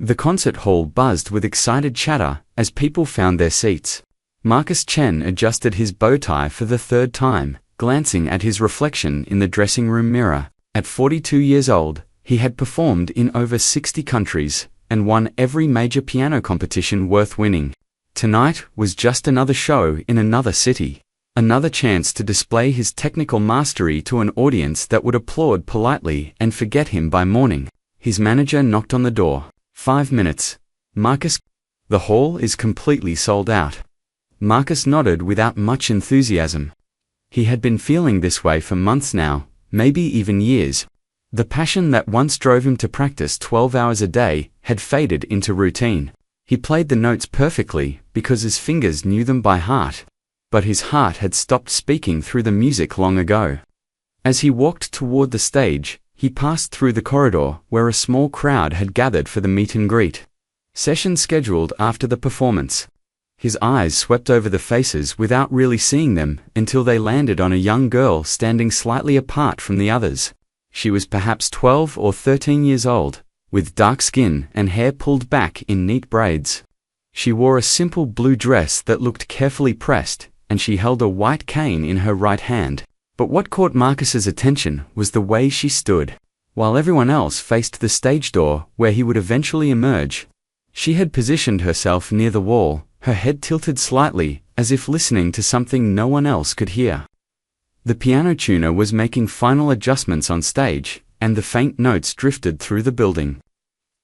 The concert hall buzzed with excited chatter as people found their seats. Marcus Chen adjusted his bow tie for the third time, glancing at his reflection in the dressing room mirror. At 42 years old, he had performed in over 60 countries and won every major piano competition worth winning. Tonight was just another show in another city, another chance to display his technical mastery to an audience that would applaud politely and forget him by morning. His manager knocked on the door. 5 minutes. Marcus. The hall is completely sold out. Marcus nodded without much enthusiasm. He had been feeling this way for months now, maybe even years. The passion that once drove him to practice 12 hours a day had faded into routine. He played the notes perfectly because his fingers knew them by heart, but his heart had stopped speaking through the music long ago. As he walked toward the stage, he passed through the corridor where a small crowd had gathered for the meet and greet session scheduled after the performance. His eyes swept over the faces without really seeing them until they landed on a young girl standing slightly apart from the others. She was perhaps 12 or 13 years old, with dark skin and hair pulled back in neat braids. She wore a simple blue dress that looked carefully pressed, and she held a white cane in her right hand. But what caught Marcus's attention was the way she stood. While everyone else faced the stage door where he would eventually emerge, she had positioned herself near the wall, her head tilted slightly, as if listening to something no one else could hear. The piano tuner was making final adjustments on stage, and the faint notes drifted through the building.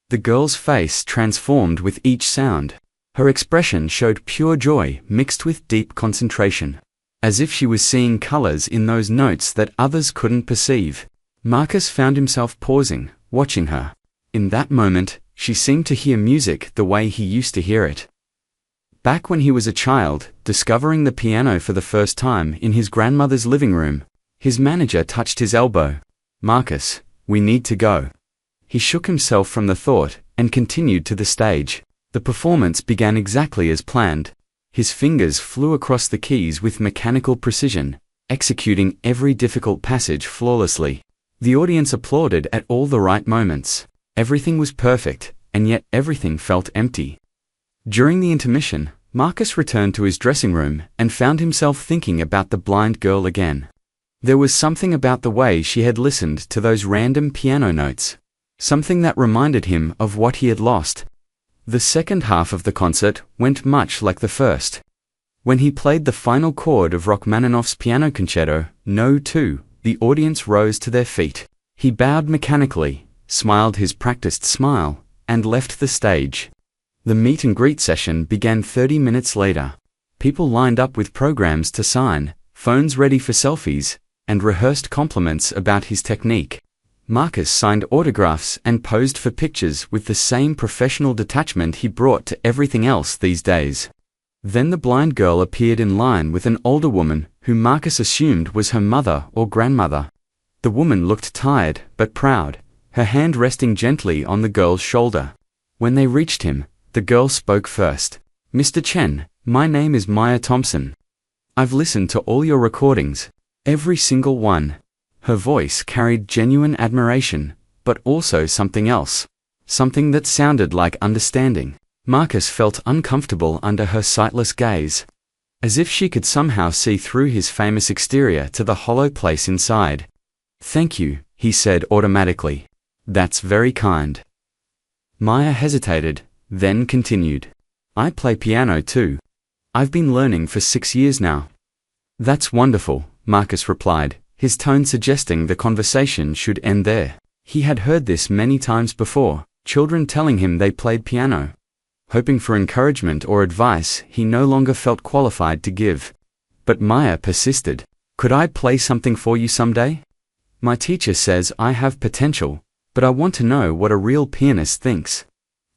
The girl's face transformed with each sound. Her expression showed pure joy mixed with deep concentration, as if she was seeing colors in those notes that others couldn't perceive. Marcus found himself pausing, watching her. In that moment, she seemed to hear music the way he used to hear it. Back when he was a child, discovering the piano for the first time in his grandmother's living room, his manager touched his elbow. "Marcus, we need to go." He shook himself from the thought and continued to the stage. The performance began exactly as planned. His fingers flew across the keys with mechanical precision, executing every difficult passage flawlessly. The audience applauded at all the right moments. Everything was perfect, and yet everything felt empty. During the intermission, Marcus returned to his dressing room and found himself thinking about the blind girl again. There was something about the way she had listened to those random piano notes, something that reminded him of what he had lost. The second half of the concert went much like the first. When he played the final chord of Rachmaninoff's Piano Concerto, No. 2, the audience rose to their feet. He bowed mechanically, smiled his practiced smile, and left the stage. The meet and greet session began 30 minutes later. People lined up with programs to sign, phones ready for selfies, and rehearsed compliments about his technique. Marcus signed autographs and posed for pictures with the same professional detachment he brought to everything else these days. Then the blind girl appeared in line with an older woman who Marcus assumed was her mother or grandmother. The woman looked tired but proud, her hand resting gently on the girl's shoulder. When they reached him, the girl spoke first. "Mr. Chen, my name is Maya Thompson. I've listened to all your recordings, every single one." Her voice carried genuine admiration, but also something else. Something that sounded like understanding. Marcus felt uncomfortable under her sightless gaze, as if she could somehow see through his famous exterior to the hollow place inside. "Thank you," he said automatically. "That's very kind." Maya hesitated, then continued. "I play piano too. I've been learning for 6 years now." "That's wonderful," Marcus replied, his tone suggesting the conversation should end there. He had heard this many times before, children telling him they played piano. Hoping for encouragement or advice he no longer felt qualified to give. But Maya persisted. "Could I play something for you someday? My teacher says I have potential, but I want to know what a real pianist thinks."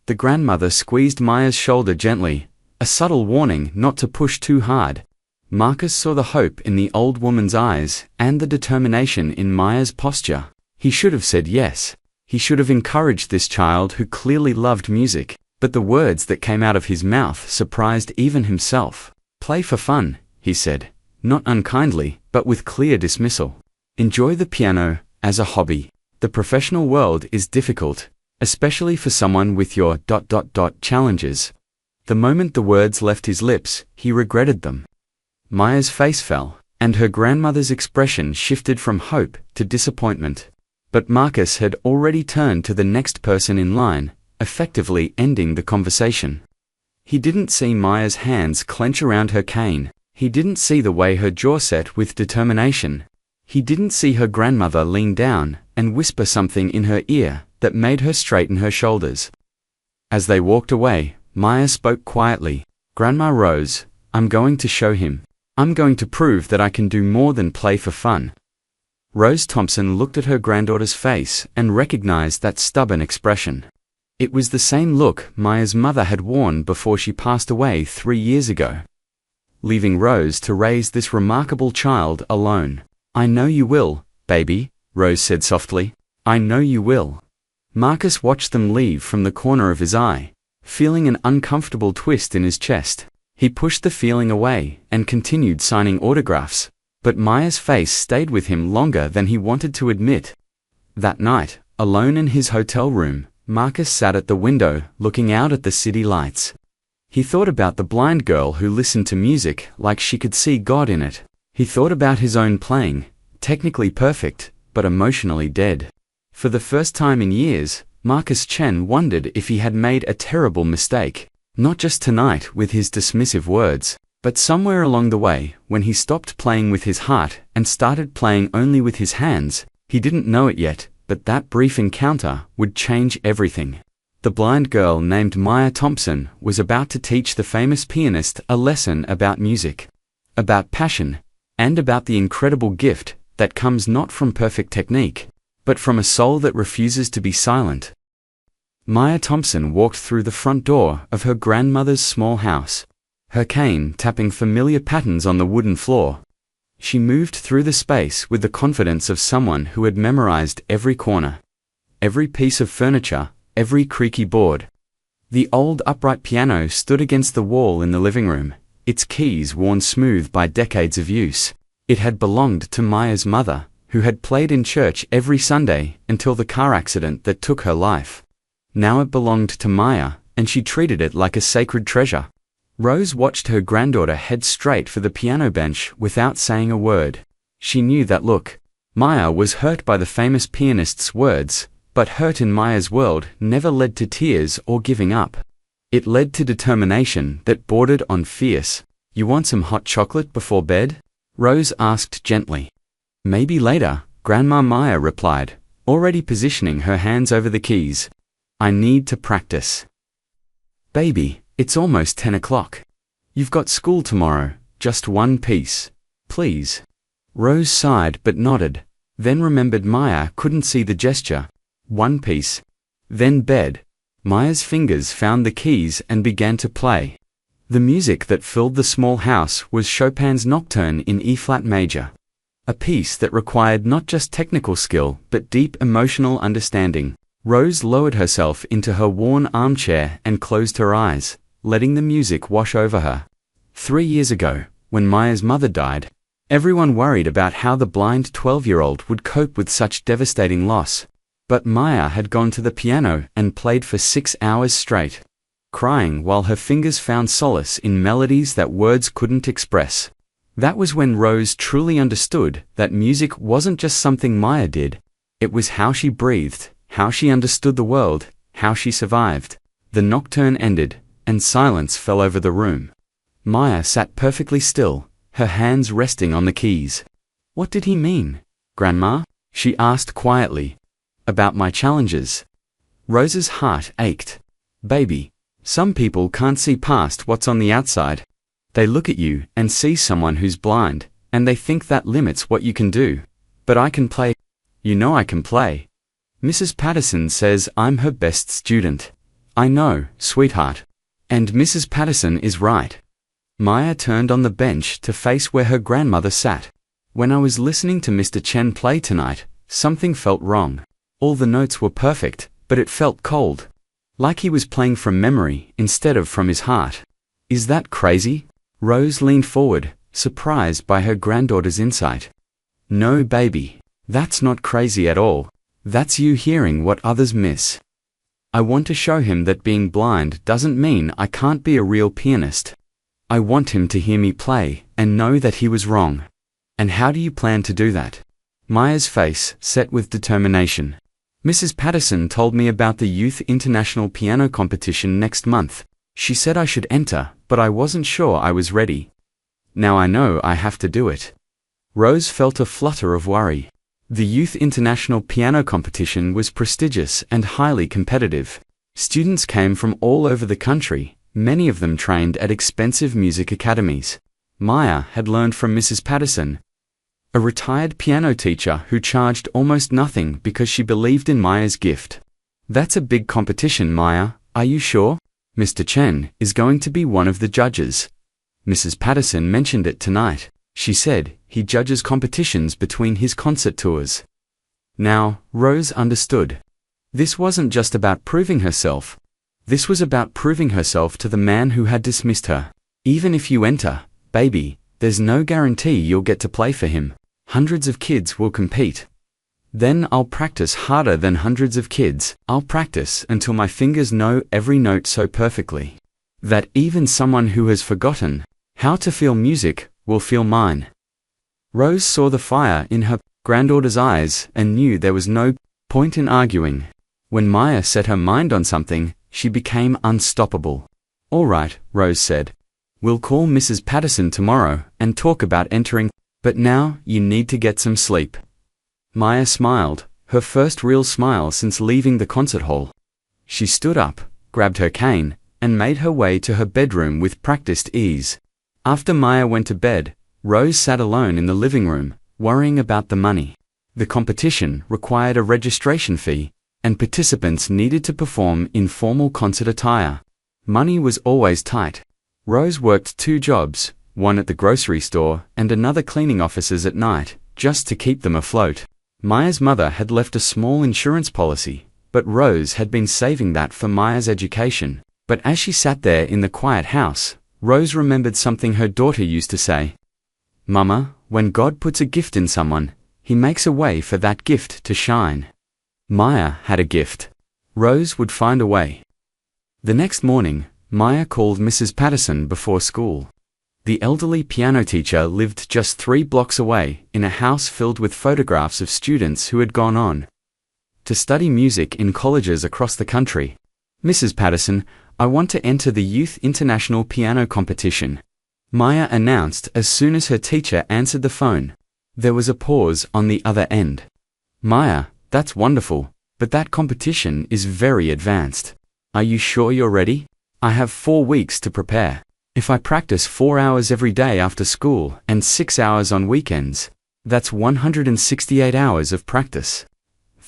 The grandmother squeezed Maya's shoulder gently, a subtle warning not to push too hard. Marcus saw the hope in the old woman's eyes and the determination in Maya's posture. He should have said yes. He should have encouraged this child who clearly loved music, but the words that came out of his mouth surprised even himself. "Play for fun," he said, not unkindly, but with clear dismissal. "Enjoy the piano as a hobby. The professional world is difficult. especially for someone with your ... challenges. The moment the words left his lips, he regretted them. Maya's face fell, and her grandmother's expression shifted from hope to disappointment. But Marcus had already turned to the next person in line, effectively ending the conversation. He didn't see Maya's hands clench around her cane. He didn't see the way her jaw set with determination. He didn't see her grandmother lean down and whisper something in her ear that made her straighten her shoulders. As they walked away, Maya spoke quietly. "Grandma Rose, I'm going to show him. I'm going to prove that I can do more than play for fun." Rose Thompson looked at her granddaughter's face and recognized that stubborn expression. It was the same look Maya's mother had worn before she passed away 3 years ago. Leaving Rose to raise this remarkable child alone. "I know you will, baby," Rose said softly. "I know you will." Marcus watched them leave from the corner of his eye, feeling an uncomfortable twist in his chest. He pushed the feeling away and continued signing autographs, but Maya's face stayed with him longer than he wanted to admit. That night, alone in his hotel room, Marcus sat at the window, looking out at the city lights. He thought about the blind girl who listened to music like she could see God in it. He thought about his own playing, technically perfect, but emotionally dead. For the first time in years, Marcus Chen wondered if he had made a terrible mistake, not just tonight with his dismissive words, but somewhere along the way, when he stopped playing with his heart and started playing only with his hands. He didn't know it yet, but that brief encounter would change everything. The blind girl named Maya Thompson was about to teach the famous pianist a lesson about music, about passion, and about the incredible gift that comes not from perfect technique, but from a soul that refuses to be silent. Maya Thompson walked through the front door of her grandmother's small house, her cane tapping familiar patterns on the wooden floor. She moved through the space with the confidence of someone who had memorized every corner, every piece of furniture, every creaky board. The old upright piano stood against the wall in the living room, its keys worn smooth by decades of use. It had belonged to Maya's mother, who had played in church every Sunday until the car accident that took her life. Now it belonged to Maya, and she treated it like a sacred treasure. Rose watched her granddaughter head straight for the piano bench without saying a word. She knew that look. Maya was hurt by the famous pianist's words, but hurt in Maya's world never led to tears or giving up. It led to determination that bordered on fierce. "You want some hot chocolate before bed?" Rose asked gently. "Maybe later," Grandma Maya replied, already positioning her hands over the keys. "I need to practice." "Baby, it's almost 10 o'clock. You've got school tomorrow, just one piece, please." Rose sighed but nodded, then remembered Maya couldn't see the gesture. One piece. Then bed. Maya's fingers found the keys and began to play. The music that filled the small house was Chopin's Nocturne in E-flat major. A piece that required not just technical skill but deep emotional understanding. Rose lowered herself into her worn armchair and closed her eyes, letting the music wash over her. 3 years ago, when Maya's mother died, everyone worried about how the blind 12-year-old would cope with such devastating loss. But Maya had gone to the piano and played for 6 hours straight, crying while her fingers found solace in melodies that words couldn't express. That was when Rose truly understood that music wasn't just something Maya did. It was how she breathed, how she understood the world, how she survived. The nocturne ended, and silence fell over the room. Maya sat perfectly still, her hands resting on the keys. "What did he mean, Grandma?" she asked quietly. "About my challenges." Rose's heart ached. "Baby, some people can't see past what's on the outside. They look at you and see someone who's blind, and they think that limits what you can do. But I can play. You know I can play. Mrs. Patterson says I'm her best student." "I know, sweetheart. And Mrs. Patterson is right." Maya turned on the bench to face where her grandmother sat. "When I was listening to Mr. Chen play tonight, something felt wrong. All the notes were perfect, but it felt cold. Like he was playing from memory instead of from his heart." "Is that crazy?" Rose leaned forward, surprised by her granddaughter's insight. "No, baby. That's not crazy at all. That's you hearing what others miss." I want to show him that being blind doesn't mean I can't be a real pianist. I want him to hear me play and know that he was wrong. And how do you plan to do that? Maya's face set with determination. Mrs. Patterson told me about the Youth International Piano Competition next month. She said I should enter, but I wasn't sure I was ready. Now I know I have to do it. Rose felt a flutter of worry. The Youth International Piano Competition was prestigious and highly competitive. Students came from all over the country, many of them trained at expensive music academies. Maya had learned from Mrs. Patterson, a retired piano teacher who charged almost nothing because she believed in Maya's gift. That's a big competition, Maya, are you sure? Mr. Chen is going to be one of the judges. Mrs. Patterson mentioned it tonight. She said he judges competitions between his concert tours. Now, Rose understood. This wasn't just about proving herself. This was about proving herself to the man who had dismissed her. Even if you enter, baby, there's no guarantee you'll get to play for him. Hundreds of kids will compete. Then I'll practice harder than hundreds of kids. I'll practice until my fingers know every note so perfectly that even someone who has forgotten how to feel music will feel mine. Rose saw the fire in her granddaughter's eyes and knew there was no point in arguing. When Maya set her mind on something, she became unstoppable. All right, Rose said. We'll call Mrs. Patterson tomorrow and talk about entering, but now you need to get some sleep. Maya smiled, her first real smile since leaving the concert hall. She stood up, grabbed her cane, and made her way to her bedroom with practiced ease. After Maya went to bed, Rose sat alone in the living room, worrying about the money. The competition required a registration fee, and participants needed to perform in formal concert attire. Money was always tight. Rose worked 2 jobs, one at the grocery store and another cleaning offices at night, just to keep them afloat. Maya's mother had left a small insurance policy, but Rose had been saving that for Maya's education. But as she sat there in the quiet house, Rose remembered something her daughter used to say. Mama, when God puts a gift in someone, He makes a way for that gift to shine. Maya had a gift. Rose would find a way. The next morning, Maya called Mrs. Patterson before school. The elderly piano teacher lived just 3 blocks away, in a house filled with photographs of students who had gone on to study music in colleges across the country. Mrs. Patterson, I want to enter the Youth International Piano Competition, Maya announced as soon as her teacher answered the phone. There was a pause on the other end. Maya, that's wonderful, but that competition is very advanced. Are you sure you're ready? I have 4 weeks to prepare. If I practice 4 hours every day after school and 6 hours on weekends, that's 168 hours of practice.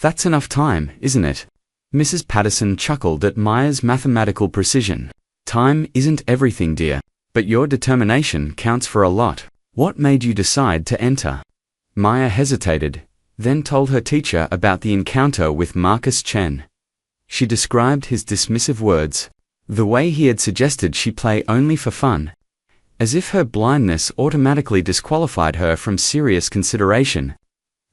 That's enough time, isn't it? Mrs. Patterson chuckled at Maya's mathematical precision. Time isn't everything, dear, but your determination counts for a lot. What made you decide to enter? Maya hesitated, then told her teacher about the encounter with Marcus Chen. She described his dismissive words, the way he had suggested she play only for fun, as if her blindness automatically disqualified her from serious consideration.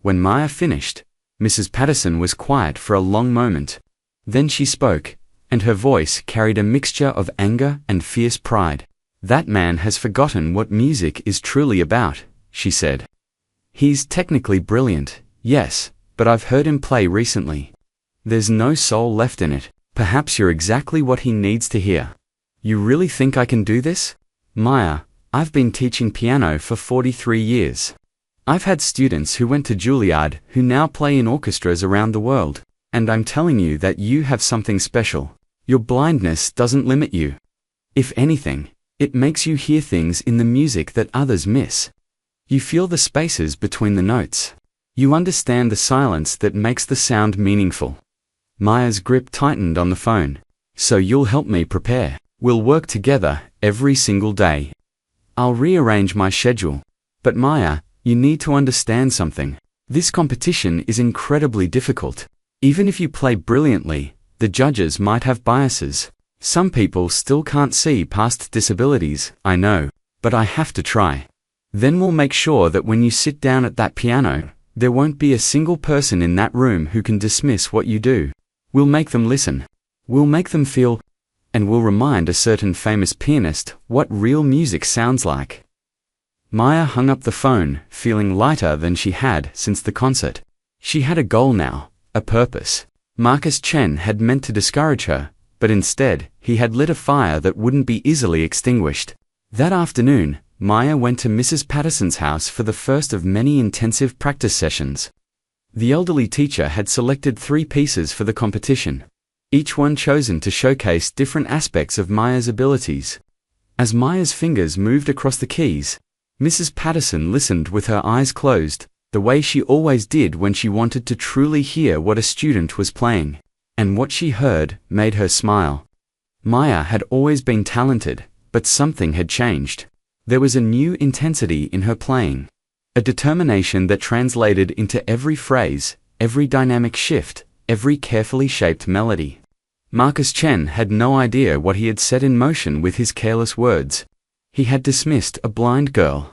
When Maya finished, Mrs. Patterson was quiet for a long moment. Then she spoke, and her voice carried a mixture of anger and fierce pride. That man has forgotten what music is truly about, she said. He's technically brilliant, yes, but I've heard him play recently. There's no soul left in it. Perhaps you're exactly what he needs to hear. You really think I can do this? Maya, I've been teaching piano for 43 years. I've had students who went to Juilliard who now play in orchestras around the world. And I'm telling you that you have something special. Your blindness doesn't limit you. If anything, it makes you hear things in the music that others miss. You feel the spaces between the notes. You understand the silence that makes the sound meaningful. Maya's grip tightened on the phone. So you'll help me prepare. We'll work together every single day. I'll rearrange my schedule. But Maya, you need to understand something. This competition is incredibly difficult. Even if you play brilliantly, the judges might have biases. Some people still can't see past disabilities, I know, but I have to try. Then we'll make sure that when you sit down at that piano, there won't be a single person in that room who can dismiss what you do. We'll make them listen. We'll make them feel, and we'll remind a certain famous pianist what real music sounds like. Maya hung up the phone, feeling lighter than she had since the concert. She had a goal now, a purpose. Marcus Chen had meant to discourage her, but instead, he had lit a fire that wouldn't be easily extinguished. That afternoon, Maya went to Mrs. Patterson's house for the first of many intensive practice sessions. The elderly teacher had selected 3 pieces for the competition, each one chosen to showcase different aspects of Maya's abilities. As Maya's fingers moved across the keys, Mrs. Patterson listened with her eyes closed, the way she always did when she wanted to truly hear what a student was playing. And what she heard made her smile. Maya had always been talented, but something had changed. There was a new intensity in her playing, a determination that translated into every phrase, every dynamic shift, every carefully shaped melody. Marcus Chen had no idea what he had set in motion with his careless words. He had dismissed a blind girl,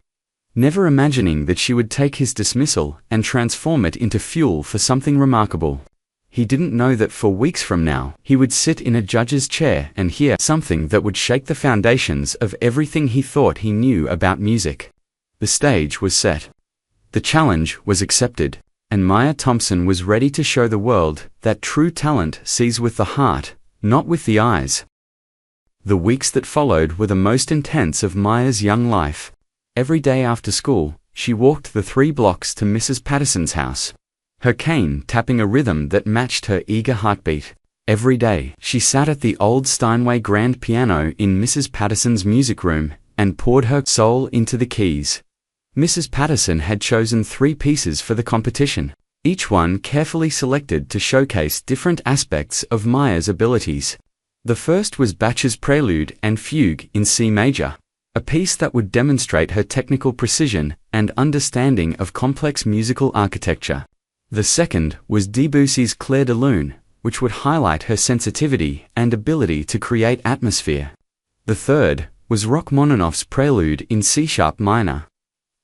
never imagining that she would take his dismissal and transform it into fuel for something remarkable. He didn't know that for weeks from now, he would sit in a judge's chair and hear something that would shake the foundations of everything he thought he knew about music. The stage was set. The challenge was accepted, and Maya Thompson was ready to show the world that true talent sees with the heart, not with the eyes. The weeks that followed were the most intense of Maya's young life. Every day after school, she walked the 3 blocks to Mrs. Patterson's house, her cane tapping a rhythm that matched her eager heartbeat. Every day, she sat at the old Steinway grand piano in Mrs. Patterson's music room and poured her soul into the keys. Mrs. Patterson had chosen 3 pieces for the competition, each one carefully selected to showcase different aspects of Maya's abilities. The first was Bach's Prelude and Fugue in C major, a piece that would demonstrate her technical precision and understanding of complex musical architecture. The second was Debussy's Clair de Lune, which would highlight her sensitivity and ability to create atmosphere. The third was Rachmaninoff's Prelude in C-sharp minor,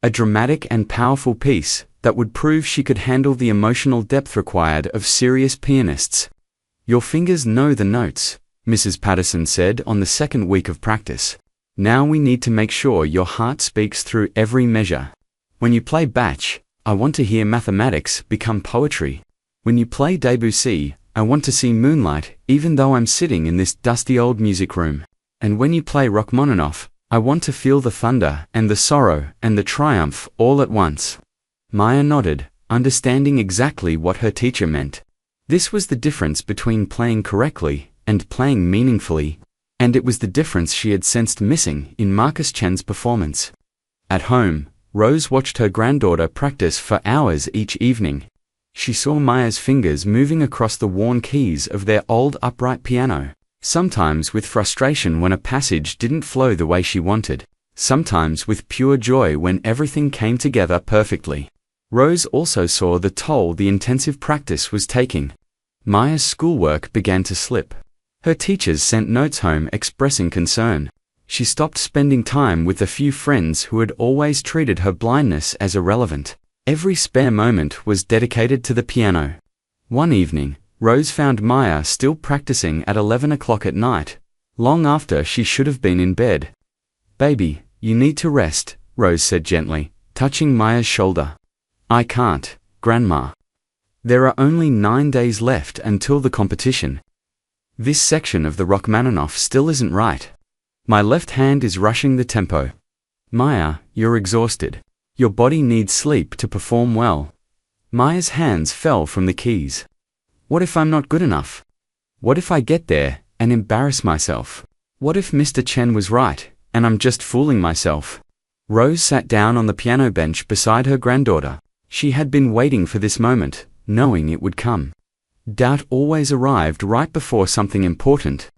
a dramatic and powerful piece that would prove she could handle the emotional depth required of serious pianists. "Your fingers know the notes," Mrs. Patterson said on the second week of practice. "Now we need to make sure your heart speaks through every measure. When you play Bach, I want to hear mathematics become poetry. When you play Debussy, I want to see moonlight even though I'm sitting in this dusty old music room. And when you play Rachmaninoff, I want to feel the thunder and the sorrow and the triumph all at once." Maya nodded, understanding exactly what her teacher meant. This was the difference between playing correctly and playing meaningfully, and it was the difference she had sensed missing in Marcus Chen's performance. At home, Rose watched her granddaughter practice for hours each evening. She saw Maya's fingers moving across the worn keys of their old upright piano, sometimes with frustration when a passage didn't flow the way she wanted, sometimes with pure joy when everything came together perfectly. Rose also saw the toll the intensive practice was taking. Maya's schoolwork began to slip. Her teachers sent notes home expressing concern. She stopped spending time with the few friends who had always treated her blindness as irrelevant. Every spare moment was dedicated to the piano. One evening, Rose found Maya still practicing at 11 o'clock at night, long after she should have been in bed. "Baby, you need to rest," Rose said gently, touching Maya's shoulder. "I can't, Grandma. There are only 9 days left until the competition. This section of the Rachmaninoff still isn't right. My left hand is rushing the tempo. Maya, you're exhausted. Your body needs sleep to perform well." Maya's hands fell from the keys. "What if I'm not good enough? What if I get there and embarrass myself? What if Mr. Chen was right and I'm just fooling myself?" Rose sat down on the piano bench beside her granddaughter. She had been waiting for this moment, knowing it would come. Doubt always arrived right before something important.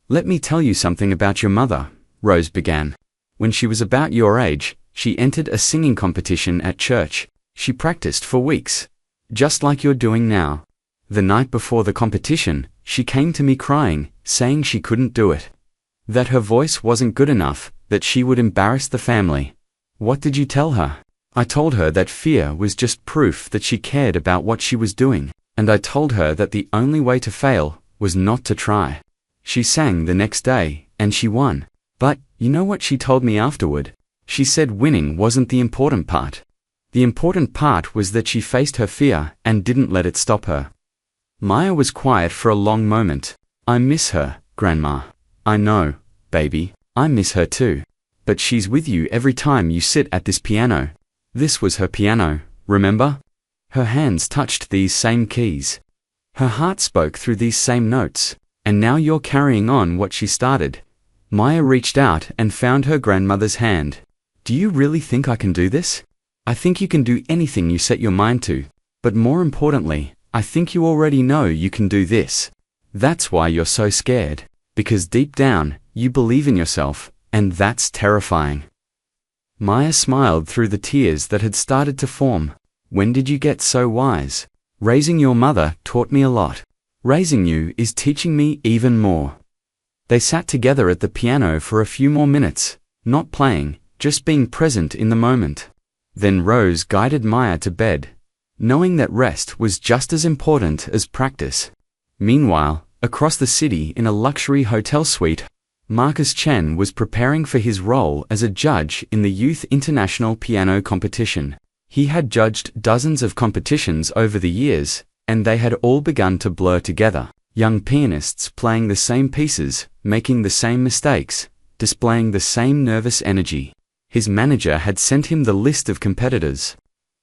"Let me tell you something about your mother," Rose began. "When she was about your age, she entered a singing competition at church. She practiced for weeks, just like you're doing now. The night before the competition, she came to me crying, saying she couldn't do it. That her voice wasn't good enough, that she would embarrass the family. What did you tell her?" "I told her that fear was just proof that she cared about what she was doing, and I told her that the only way to fail was not to try. She sang the next day, and she won. But, you know what she told me afterward? She said winning wasn't the important part. The important part was that she faced her fear and didn't let it stop her. Maya was quiet for a long moment. I miss her, Grandma. I know, baby, I miss her too. But she's with you every time you sit at this piano. This was her piano, remember? Her hands touched these same keys. Her heart spoke through these same notes. And now you're carrying on what she started. Maya reached out and found her grandmother's hand. Do you really think I can do this? I think you can do anything you set your mind to. But more importantly, I think you already know you can do this. That's why you're so scared. Because deep down, you believe in yourself, and that's terrifying. Maya smiled through the tears that had started to form. When did you get so wise? Raising your mother taught me a lot. Raising you is teaching me even more. They sat together at the piano for a few more minutes, not playing, just being present in the moment. Then Rose guided Maya to bed, knowing that rest was just as important as practice. Meanwhile, across the city in a luxury hotel suite, Marcus Chen was preparing for his role as a judge in the Youth International Piano Competition. He had judged dozens of competitions over the years, and they had all begun to blur together. Young pianists playing the same pieces, making the same mistakes, displaying the same nervous energy. His manager had sent him the list of competitors.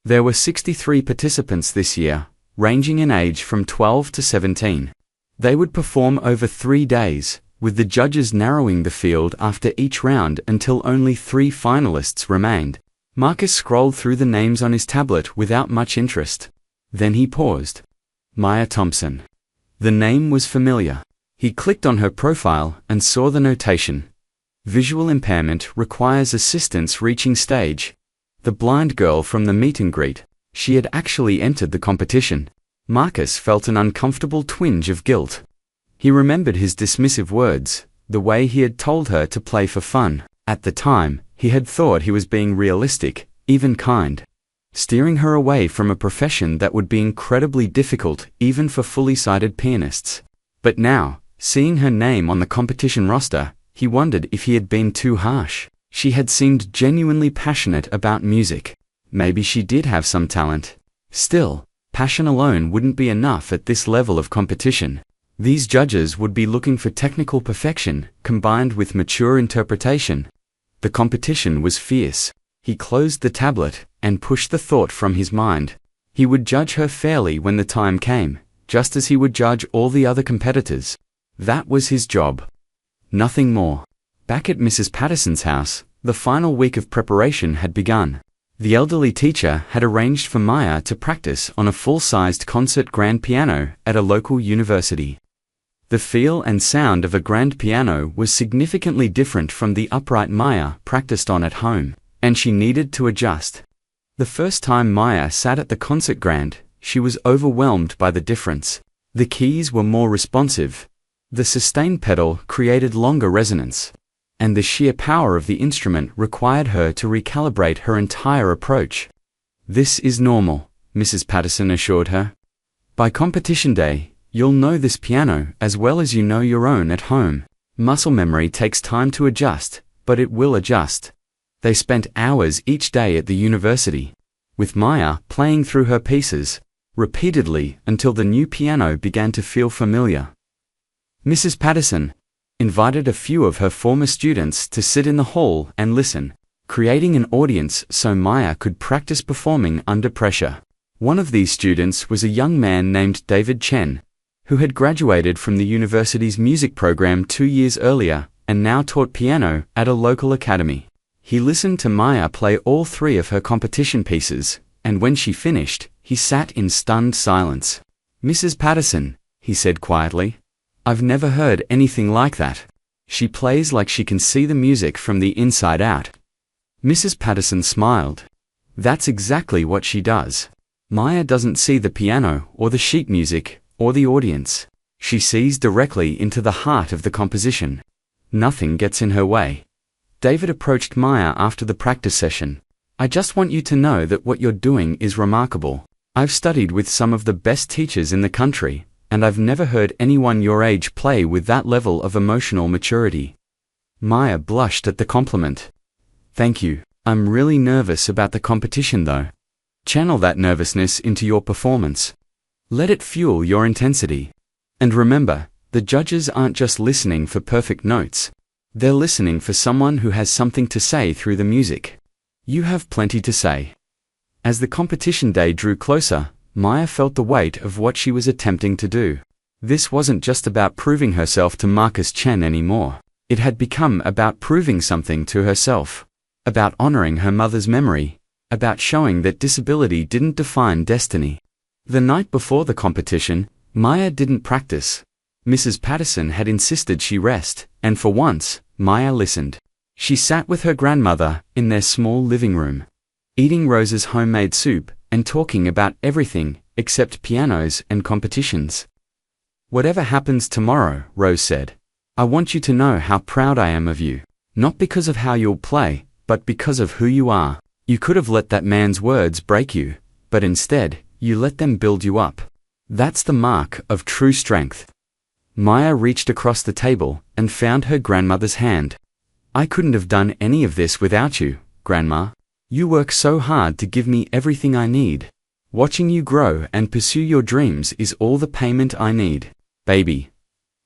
There were 63 participants this year, ranging in age from 12 to 17. They would perform over 3 days, with the judges narrowing the field after each round until only 3 finalists remained. Marcus scrolled through the names on his tablet without much interest. Then he paused. Maya Thompson. The name was familiar. He clicked on her profile and saw the notation. Visual impairment requires assistance reaching stage. The blind girl from the meet and greet. She had actually entered the competition. Marcus felt an uncomfortable twinge of guilt. He remembered his dismissive words, the way he had told her to play for fun. At the time, he had thought he was being realistic, even kind, steering her away from a profession that would be incredibly difficult even for fully sighted pianists. But now, seeing her name on the competition roster, he wondered if he had been too harsh. She had seemed genuinely passionate about music. Maybe she did have some talent. Still, passion alone wouldn't be enough at this level of competition. These judges would be looking for technical perfection, combined with mature interpretation. The competition was fierce. He closed the tablet, and pushed the thought from his mind. He would judge her fairly when the time came, just as he would judge all the other competitors. That was his job. Nothing more. Back at Mrs. Patterson's house, the final week of preparation had begun. The elderly teacher had arranged for Maya to practice on a full-sized concert grand piano at a local university. The feel and sound of a grand piano was significantly different from the upright Maya practiced on at home, and she needed to adjust. The first time Maya sat at the concert grand, she was overwhelmed by the difference. The keys were more responsive. The sustain pedal created longer resonance, and the sheer power of the instrument required her to recalibrate her entire approach. This is normal, Mrs. Patterson assured her. By competition day, you'll know this piano as well as you know your own at home. Muscle memory takes time to adjust, but it will adjust. They spent hours each day at the university, with Maya playing through her pieces, repeatedly until the new piano began to feel familiar. Mrs. Patterson invited a few of her former students to sit in the hall and listen, creating an audience so Maya could practice performing under pressure. One of these students was a young man named David Chen, who had graduated from the university's music program 2 years earlier and now taught piano at a local academy. He listened to Maya play all 3 of her competition pieces, and when she finished, he sat in stunned silence. Mrs. Patterson, he said quietly, I've never heard anything like that. She plays like she can see the music from the inside out. Mrs. Patterson smiled. That's exactly what she does. Maya doesn't see the piano or the sheet music or the audience. She sees directly into the heart of the composition. Nothing gets in her way. David approached Maya after the practice session. I just want you to know that what you're doing is remarkable. I've studied with some of the best teachers in the country, and I've never heard anyone your age play with that level of emotional maturity. Maya blushed at the compliment. Thank you. I'm really nervous about the competition though. Channel that nervousness into your performance. Let it fuel your intensity. And remember, the judges aren't just listening for perfect notes. They're listening for someone who has something to say through the music. You have plenty to say. As the competition day drew closer, Maya felt the weight of what she was attempting to do. This wasn't just about proving herself to Marcus Chen anymore. It had become about proving something to herself. About honoring her mother's memory. About showing that disability didn't define destiny. The night before the competition, Maya didn't practice. Mrs. Patterson had insisted she rest, and for once, Maya listened. She sat with her grandmother in their small living room, eating Rose's homemade soup and talking about everything except pianos and competitions. Whatever happens tomorrow, Rose said, I want you to know how proud I am of you. Not because of how you'll play, but because of who you are. You could have let that man's words break you, but instead, you let them build you up. That's the mark of true strength. Maya reached across the table and found her grandmother's hand. I couldn't have done any of this without you, Grandma. You work so hard to give me everything I need. Watching you grow and pursue your dreams is all the payment I need, baby.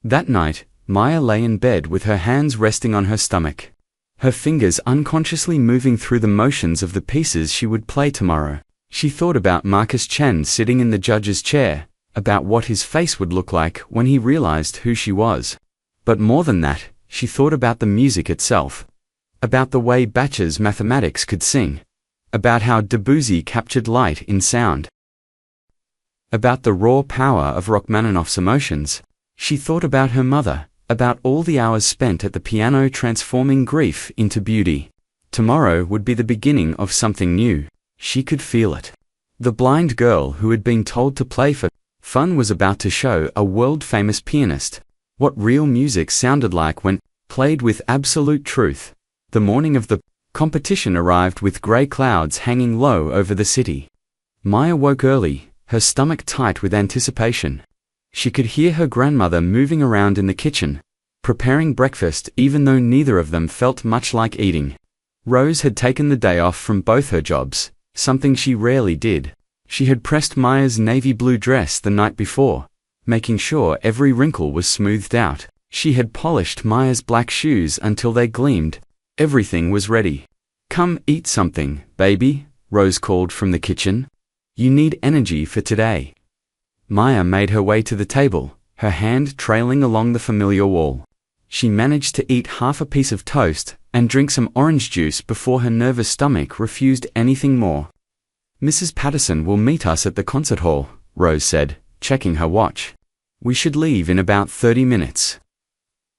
That night, Maya lay in bed with her hands resting on her stomach. Her fingers unconsciously moving through the motions of the pieces she would play tomorrow. She thought about Marcus Chen sitting in the judge's chair, about what his face would look like when he realized who she was. But more than that, she thought about the music itself. About the way Bach's mathematics could sing. About how Debussy captured light in sound. About the raw power of Rachmaninoff's emotions. She thought about her mother, about all the hours spent at the piano transforming grief into beauty. Tomorrow would be the beginning of something new. She could feel it. The blind girl who had been told to play for fun was about to show a world-famous pianist what real music sounded like when played with absolute truth. The morning of the competition arrived with grey clouds hanging low over the city. Maya woke early, her stomach tight with anticipation. She could hear her grandmother moving around in the kitchen, preparing breakfast even though neither of them felt much like eating. Rose had taken the day off from both her jobs, something she rarely did. She had pressed Maya's navy blue dress the night before, making sure every wrinkle was smoothed out. She had polished Maya's black shoes until they gleamed. Everything was ready. Come eat something, baby, Rose called from the kitchen. You need energy for today. Maya made her way to the table, her hand trailing along the familiar wall. She managed to eat half a piece of toast and drink some orange juice before her nervous stomach refused anything more. Mrs. Patterson will meet us at the concert hall, Rose said, checking her watch. We should leave in about 30 minutes.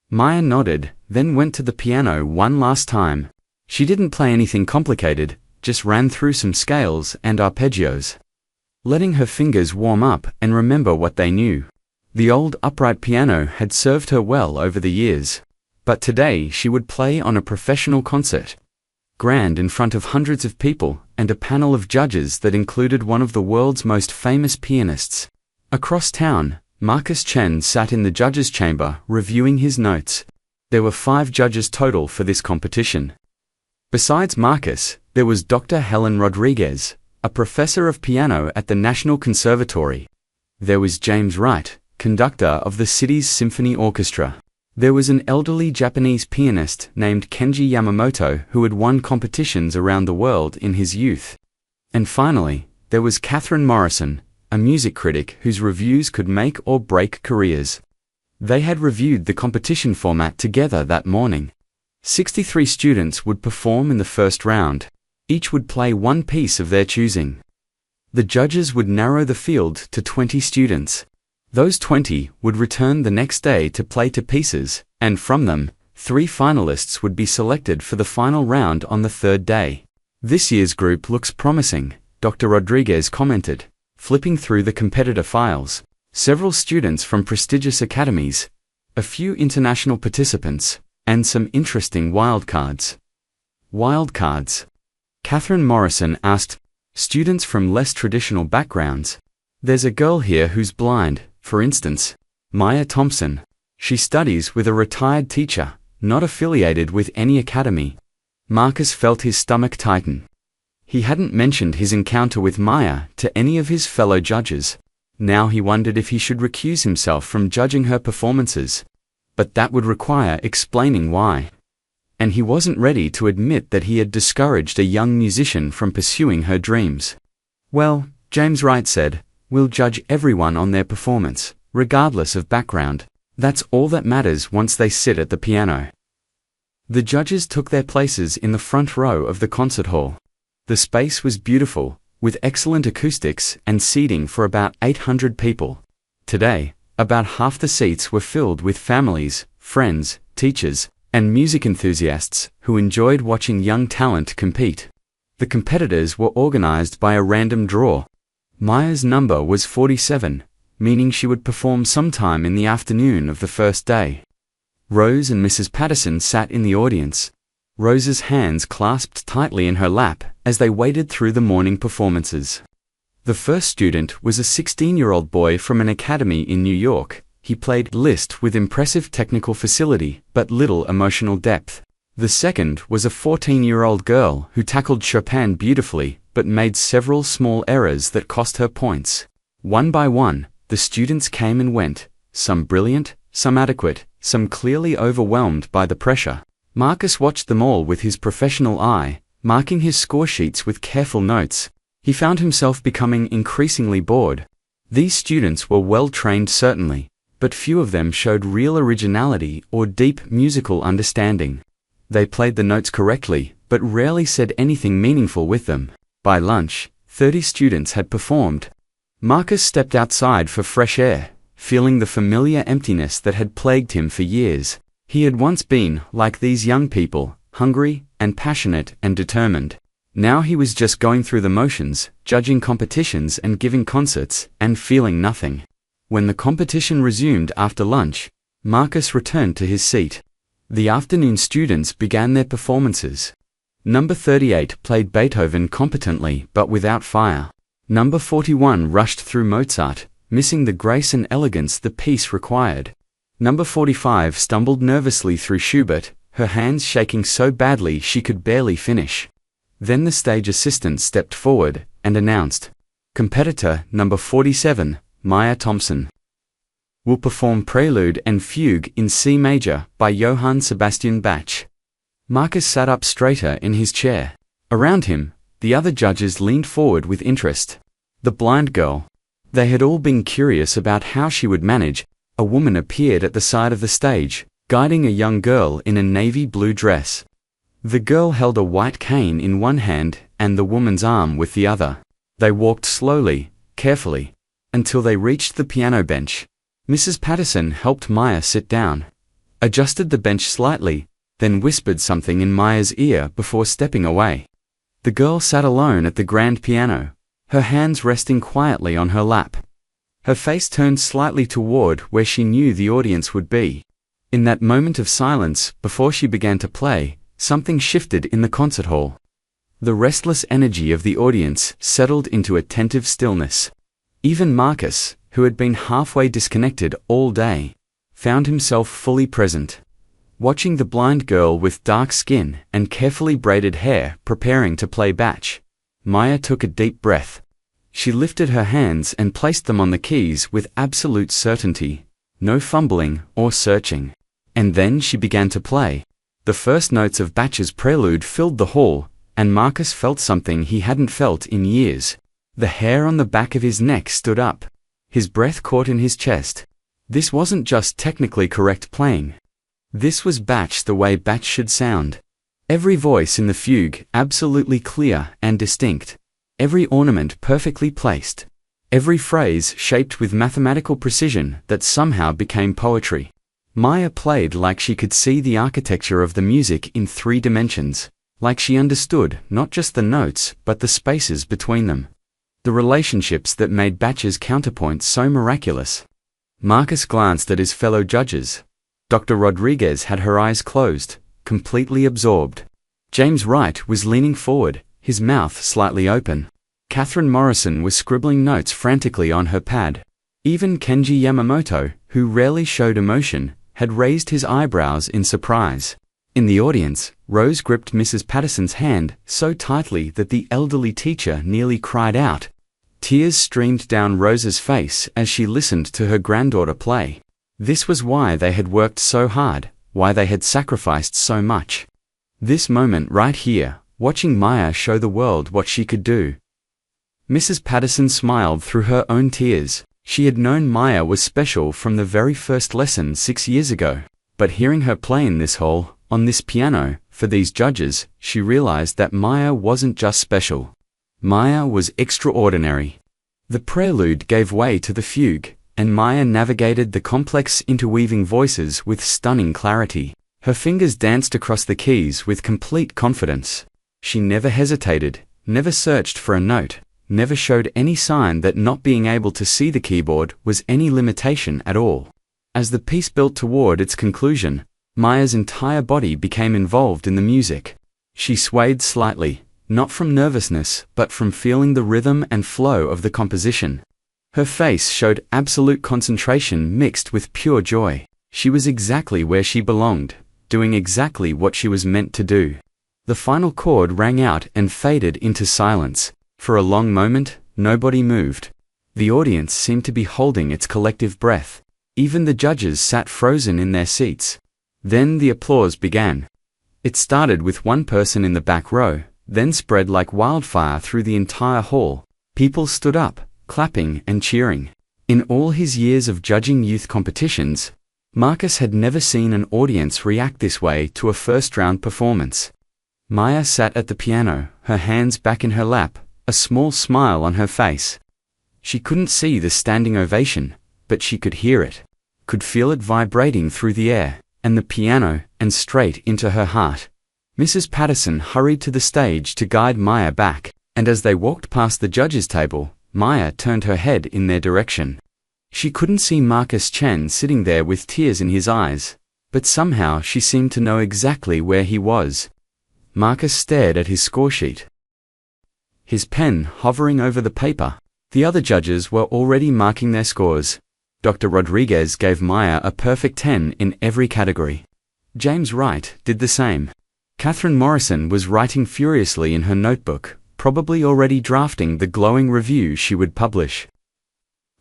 Maya nodded, then went to the piano one last time. She didn't play anything complicated, just ran through some scales and arpeggios, letting her fingers warm up and remember what they knew. The old upright piano had served her well over the years, but today she would play on a professional concert. Grand in front of hundreds of people and a panel of judges that included one of the world's most famous pianists. Across town, Marcus Chen sat in the judges' chamber reviewing his notes. There were 5 judges total for this competition. Besides Marcus, there was Dr. Helen Rodriguez, a professor of piano at the National Conservatory. There was James Wright, conductor of the city's symphony orchestra. There was an elderly Japanese pianist named Kenji Yamamoto who had won competitions around the world in his youth. And finally, there was Catherine Morrison, a music critic whose reviews could make or break careers. They had reviewed the competition format together that morning. 63 students would perform in the first round. Each would play one piece of their choosing. The judges would narrow the field to 20 students. Those 20 would return the next day to play 2 pieces, and from them, 3 finalists would be selected for the final round on the 3rd day. This year's group looks promising, Dr. Rodriguez commented, flipping through the competitor files. Several students from prestigious academies, a few international participants, and some interesting wildcards. Wildcards? Catherine Morrison asked. Students from less traditional backgrounds. There's a girl here who's blind, For instance, Maya Thompson. She studies with a retired teacher, not affiliated with any academy. Marcus felt his stomach tighten. He hadn't mentioned his encounter with Maya to any of his fellow judges. Now he wondered if he should recuse himself from judging her performances. But that would require explaining why. And he wasn't ready to admit that he had discouraged a young musician from pursuing her dreams. Well, James Wright said, we'll judge everyone on their performance, regardless of background. That's all that matters once they sit at the piano. The judges took their places in the front row of the concert hall. The space was beautiful, with excellent acoustics and seating for about 800 people. Today, about half the seats were filled with families, friends, teachers, and music enthusiasts who enjoyed watching young talent compete. The competitors were organized by a random draw. Maya's number was 47, meaning she would perform sometime in the afternoon of the first day. Rose and Mrs. Patterson sat in the audience. Rose's hands clasped tightly in her lap as they waded through the morning performances. The first student was a 16-year-old boy from an academy in New York. He played Liszt with impressive technical facility, but little emotional depth. The second was a 14-year-old girl who tackled Chopin beautifully, but made several small errors that cost her points. One by one, the students came and went, some brilliant, some adequate, some clearly overwhelmed by the pressure. Marcus watched them all with his professional eye, marking his score sheets with careful notes. He found himself becoming increasingly bored. These students were well trained certainly, but few of them showed real originality or deep musical understanding. They played the notes correctly, but rarely said anything meaningful with them. By lunch, 30 students had performed. Marcus stepped outside for fresh air, feeling the familiar emptiness that had plagued him for years. He had once been, like these young people, hungry and passionate and determined. Now he was just going through the motions, judging competitions and giving concerts, and feeling nothing. When the competition resumed after lunch, Marcus returned to his seat. The afternoon students began their performances. Number 38 played Beethoven competently but without fire. Number 41 rushed through Mozart, missing the grace and elegance the piece required. Number 45 stumbled nervously through Schubert, her hands shaking so badly she could barely finish. Then the stage assistant stepped forward and announced, "Competitor number 47, Maya Thompson, will perform Prelude and Fugue in C major by Johann Sebastian Bach." Marcus sat up straighter in his chair. Around him, the other judges leaned forward with interest. The blind girl. They had all been curious about how she would manage. A woman appeared at the side of the stage, guiding a young girl in a navy blue dress. The girl held a white cane in one hand and the woman's arm with the other. They walked slowly, carefully, until they reached the piano bench. Mrs. Patterson helped Maya sit down, adjusted the bench slightly, then whispered something in Maya's ear before stepping away. The girl sat alone at the grand piano, her hands resting quietly on her lap. Her face turned slightly toward where she knew the audience would be. In that moment of silence, before she began to play, something shifted in the concert hall. The restless energy of the audience settled into attentive stillness. Even Marcus, who had been halfway disconnected all day, found himself fully present. Watching the blind girl with dark skin and carefully braided hair preparing to play Bach, Maya took a deep breath. She lifted her hands and placed them on the keys with absolute certainty, no fumbling or searching. And then she began to play. The first notes of Bach's Prelude filled the hall, and Marcus felt something he hadn't felt in years. The hair on the back of his neck stood up. His breath caught in his chest. This wasn't just technically correct playing. This was Bach the way Bach should sound. Every voice in the fugue absolutely clear and distinct. Every ornament perfectly placed. Every phrase shaped with mathematical precision that somehow became poetry. Maya played like she could see the architecture of the music in 3 dimensions, like she understood not just the notes but the spaces between them. The relationships that made Bach's counterpoint so miraculous. Marcus glanced at his fellow judges. Dr. Rodriguez had her eyes closed, completely absorbed. James Wright was leaning forward, his mouth slightly open. Catherine Morrison was scribbling notes frantically on her pad. Even Kenji Yamamoto, who rarely showed emotion, had raised his eyebrows in surprise. In the audience, Rose gripped Mrs. Patterson's hand so tightly that the elderly teacher nearly cried out. Tears streamed down Rose's face as she listened to her granddaughter play. This was why they had worked so hard, why they had sacrificed so much. This moment right here, watching Maya show the world what she could do. Mrs. Patterson smiled through her own tears. She had known Maya was special from the very first lesson 6 years ago. But hearing her play in this hall, on this piano, for these judges, she realized that Maya wasn't just special. Maya was extraordinary. The prelude gave way to the fugue, and Maya navigated the complex interweaving voices with stunning clarity. Her fingers danced across the keys with complete confidence. She never hesitated, never searched for a note, never showed any sign that not being able to see the keyboard was any limitation at all. As the piece built toward its conclusion, Maya's entire body became involved in the music. She swayed slightly, not from nervousness, but from feeling the rhythm and flow of the composition. Her face showed absolute concentration mixed with pure joy. She was exactly where she belonged, doing exactly what she was meant to do. The final chord rang out and faded into silence. For a long moment, nobody moved. The audience seemed to be holding its collective breath. Even the judges sat frozen in their seats. Then the applause began. It started with one person in the back row, then spread like wildfire through the entire hall. People stood up, clapping and cheering. In all his years of judging youth competitions, Marcus had never seen an audience react this way to a first-round performance. Maya sat at the piano, her hands back in her lap, a small smile on her face. She couldn't see the standing ovation, but she could hear it, could feel it vibrating through the air, and the piano, and straight into her heart. Mrs. Patterson hurried to the stage to guide Maya back, and as they walked past the judges' table, Maya turned her head in their direction. She couldn't see Marcus Chen sitting there with tears in his eyes, but somehow she seemed to know exactly where he was. Marcus stared at his scoresheet, his pen hovering over the paper. The other judges were already marking their scores. Dr. Rodriguez gave Maya a perfect 10 in every category. James Wright did the same. Catherine Morrison was writing furiously in her notebook, probably already drafting the glowing review she would publish.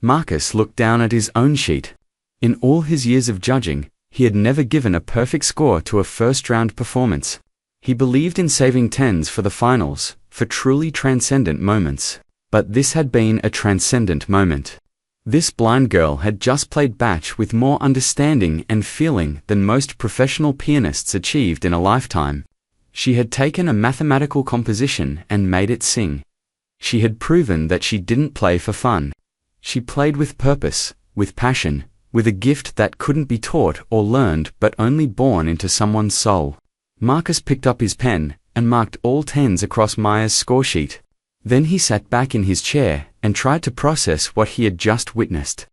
Marcus looked down at his own sheet. In all his years of judging, he had never given a perfect score to a first-round performance. He believed in saving 10s for the finals, for truly transcendent moments. But this had been a transcendent moment. This blind girl had just played Bach with more understanding and feeling than most professional pianists achieved in a lifetime. She had taken a mathematical composition and made it sing. She had proven that she didn't play for fun. She played with purpose, with passion, with a gift that couldn't be taught or learned but only born into someone's soul. Marcus picked up his pen and marked all 10s across Maya's scoresheet. Then he sat back in his chair and tried to process what he had just witnessed.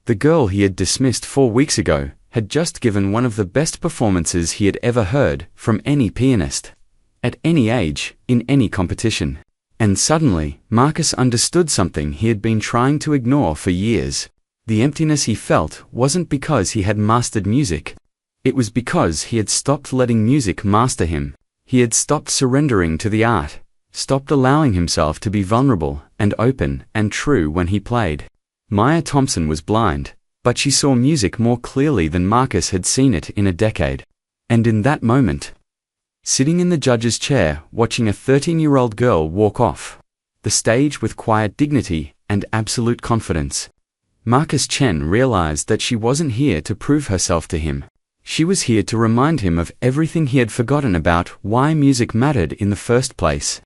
The girl he had dismissed 4 weeks ago had just given one of the best performances he had ever heard from any pianist, at any age, in any competition. And suddenly, Marcus understood something he had been trying to ignore for years. The emptiness he felt wasn't because he had mastered music. It was because he had stopped letting music master him. He had stopped surrendering to the art, stopped allowing himself to be vulnerable and open and true when he played. Maya Thompson was blind, but she saw music more clearly than Marcus had seen it in a decade. And in that moment, sitting in the judge's chair, watching a 13-year-old girl walk off the stage with quiet dignity and absolute confidence, Marcus Chen realized that she wasn't here to prove herself to him. She was here to remind him of everything he had forgotten about why music mattered in the first place.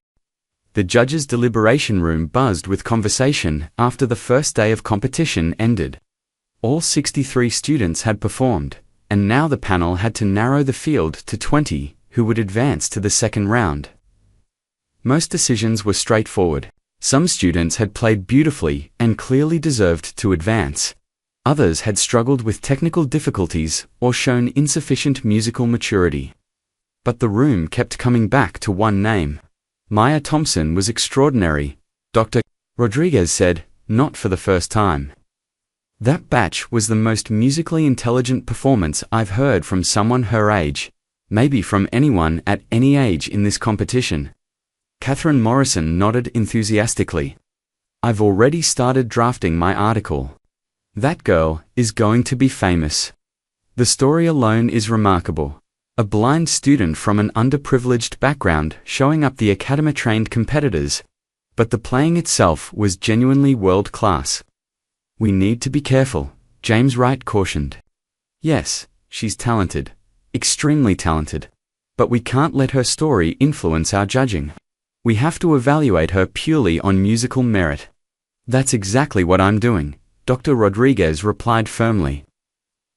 The judges' deliberation room buzzed with conversation after the first day of competition ended. All 63 students had performed, and now the panel had to narrow the field to 20 who would advance to the second round. Most decisions were straightforward. Some students had played beautifully and clearly deserved to advance. Others had struggled with technical difficulties or shown insufficient musical maturity. But the room kept coming back to one name. Maya Thompson was extraordinary, Dr. Rodriguez said, not for the first time. That batch was the most musically intelligent performance I've heard from someone her age, maybe from anyone at any age in this competition. Catherine Morrison nodded enthusiastically. I've already started drafting my article. That girl is going to be famous. The story alone is remarkable. A blind student from an underprivileged background showing up the academy-trained competitors. But the playing itself was genuinely world-class. We need to be careful, James Wright cautioned. Yes, she's talented. Extremely talented. But we can't let her story influence our judging. We have to evaluate her purely on musical merit. That's exactly what I'm doing, Dr. Rodriguez replied firmly.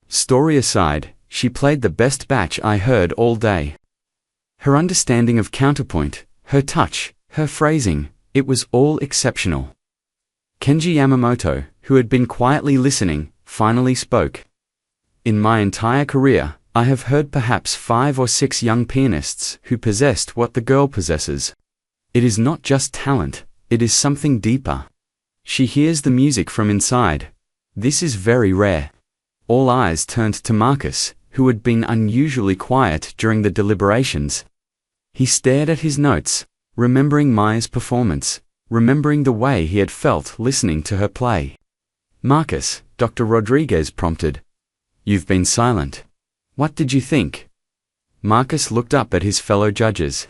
Story aside, she played the best batch I heard all day. Her understanding of counterpoint, her touch, her phrasing, it was all exceptional. Kenji Yamamoto, who had been quietly listening, finally spoke. In my entire career, I have heard perhaps 5 or 6 young pianists who possessed what the girl possesses. It is not just talent, it is something deeper. She hears the music from inside. This is very rare. All eyes turned to Marcus, who had been unusually quiet during the deliberations. He stared at his notes, remembering Maya's performance, remembering the way he had felt listening to her play. Marcus, Dr. Rodriguez prompted. You've been silent. What did you think? Marcus looked up at his fellow judges.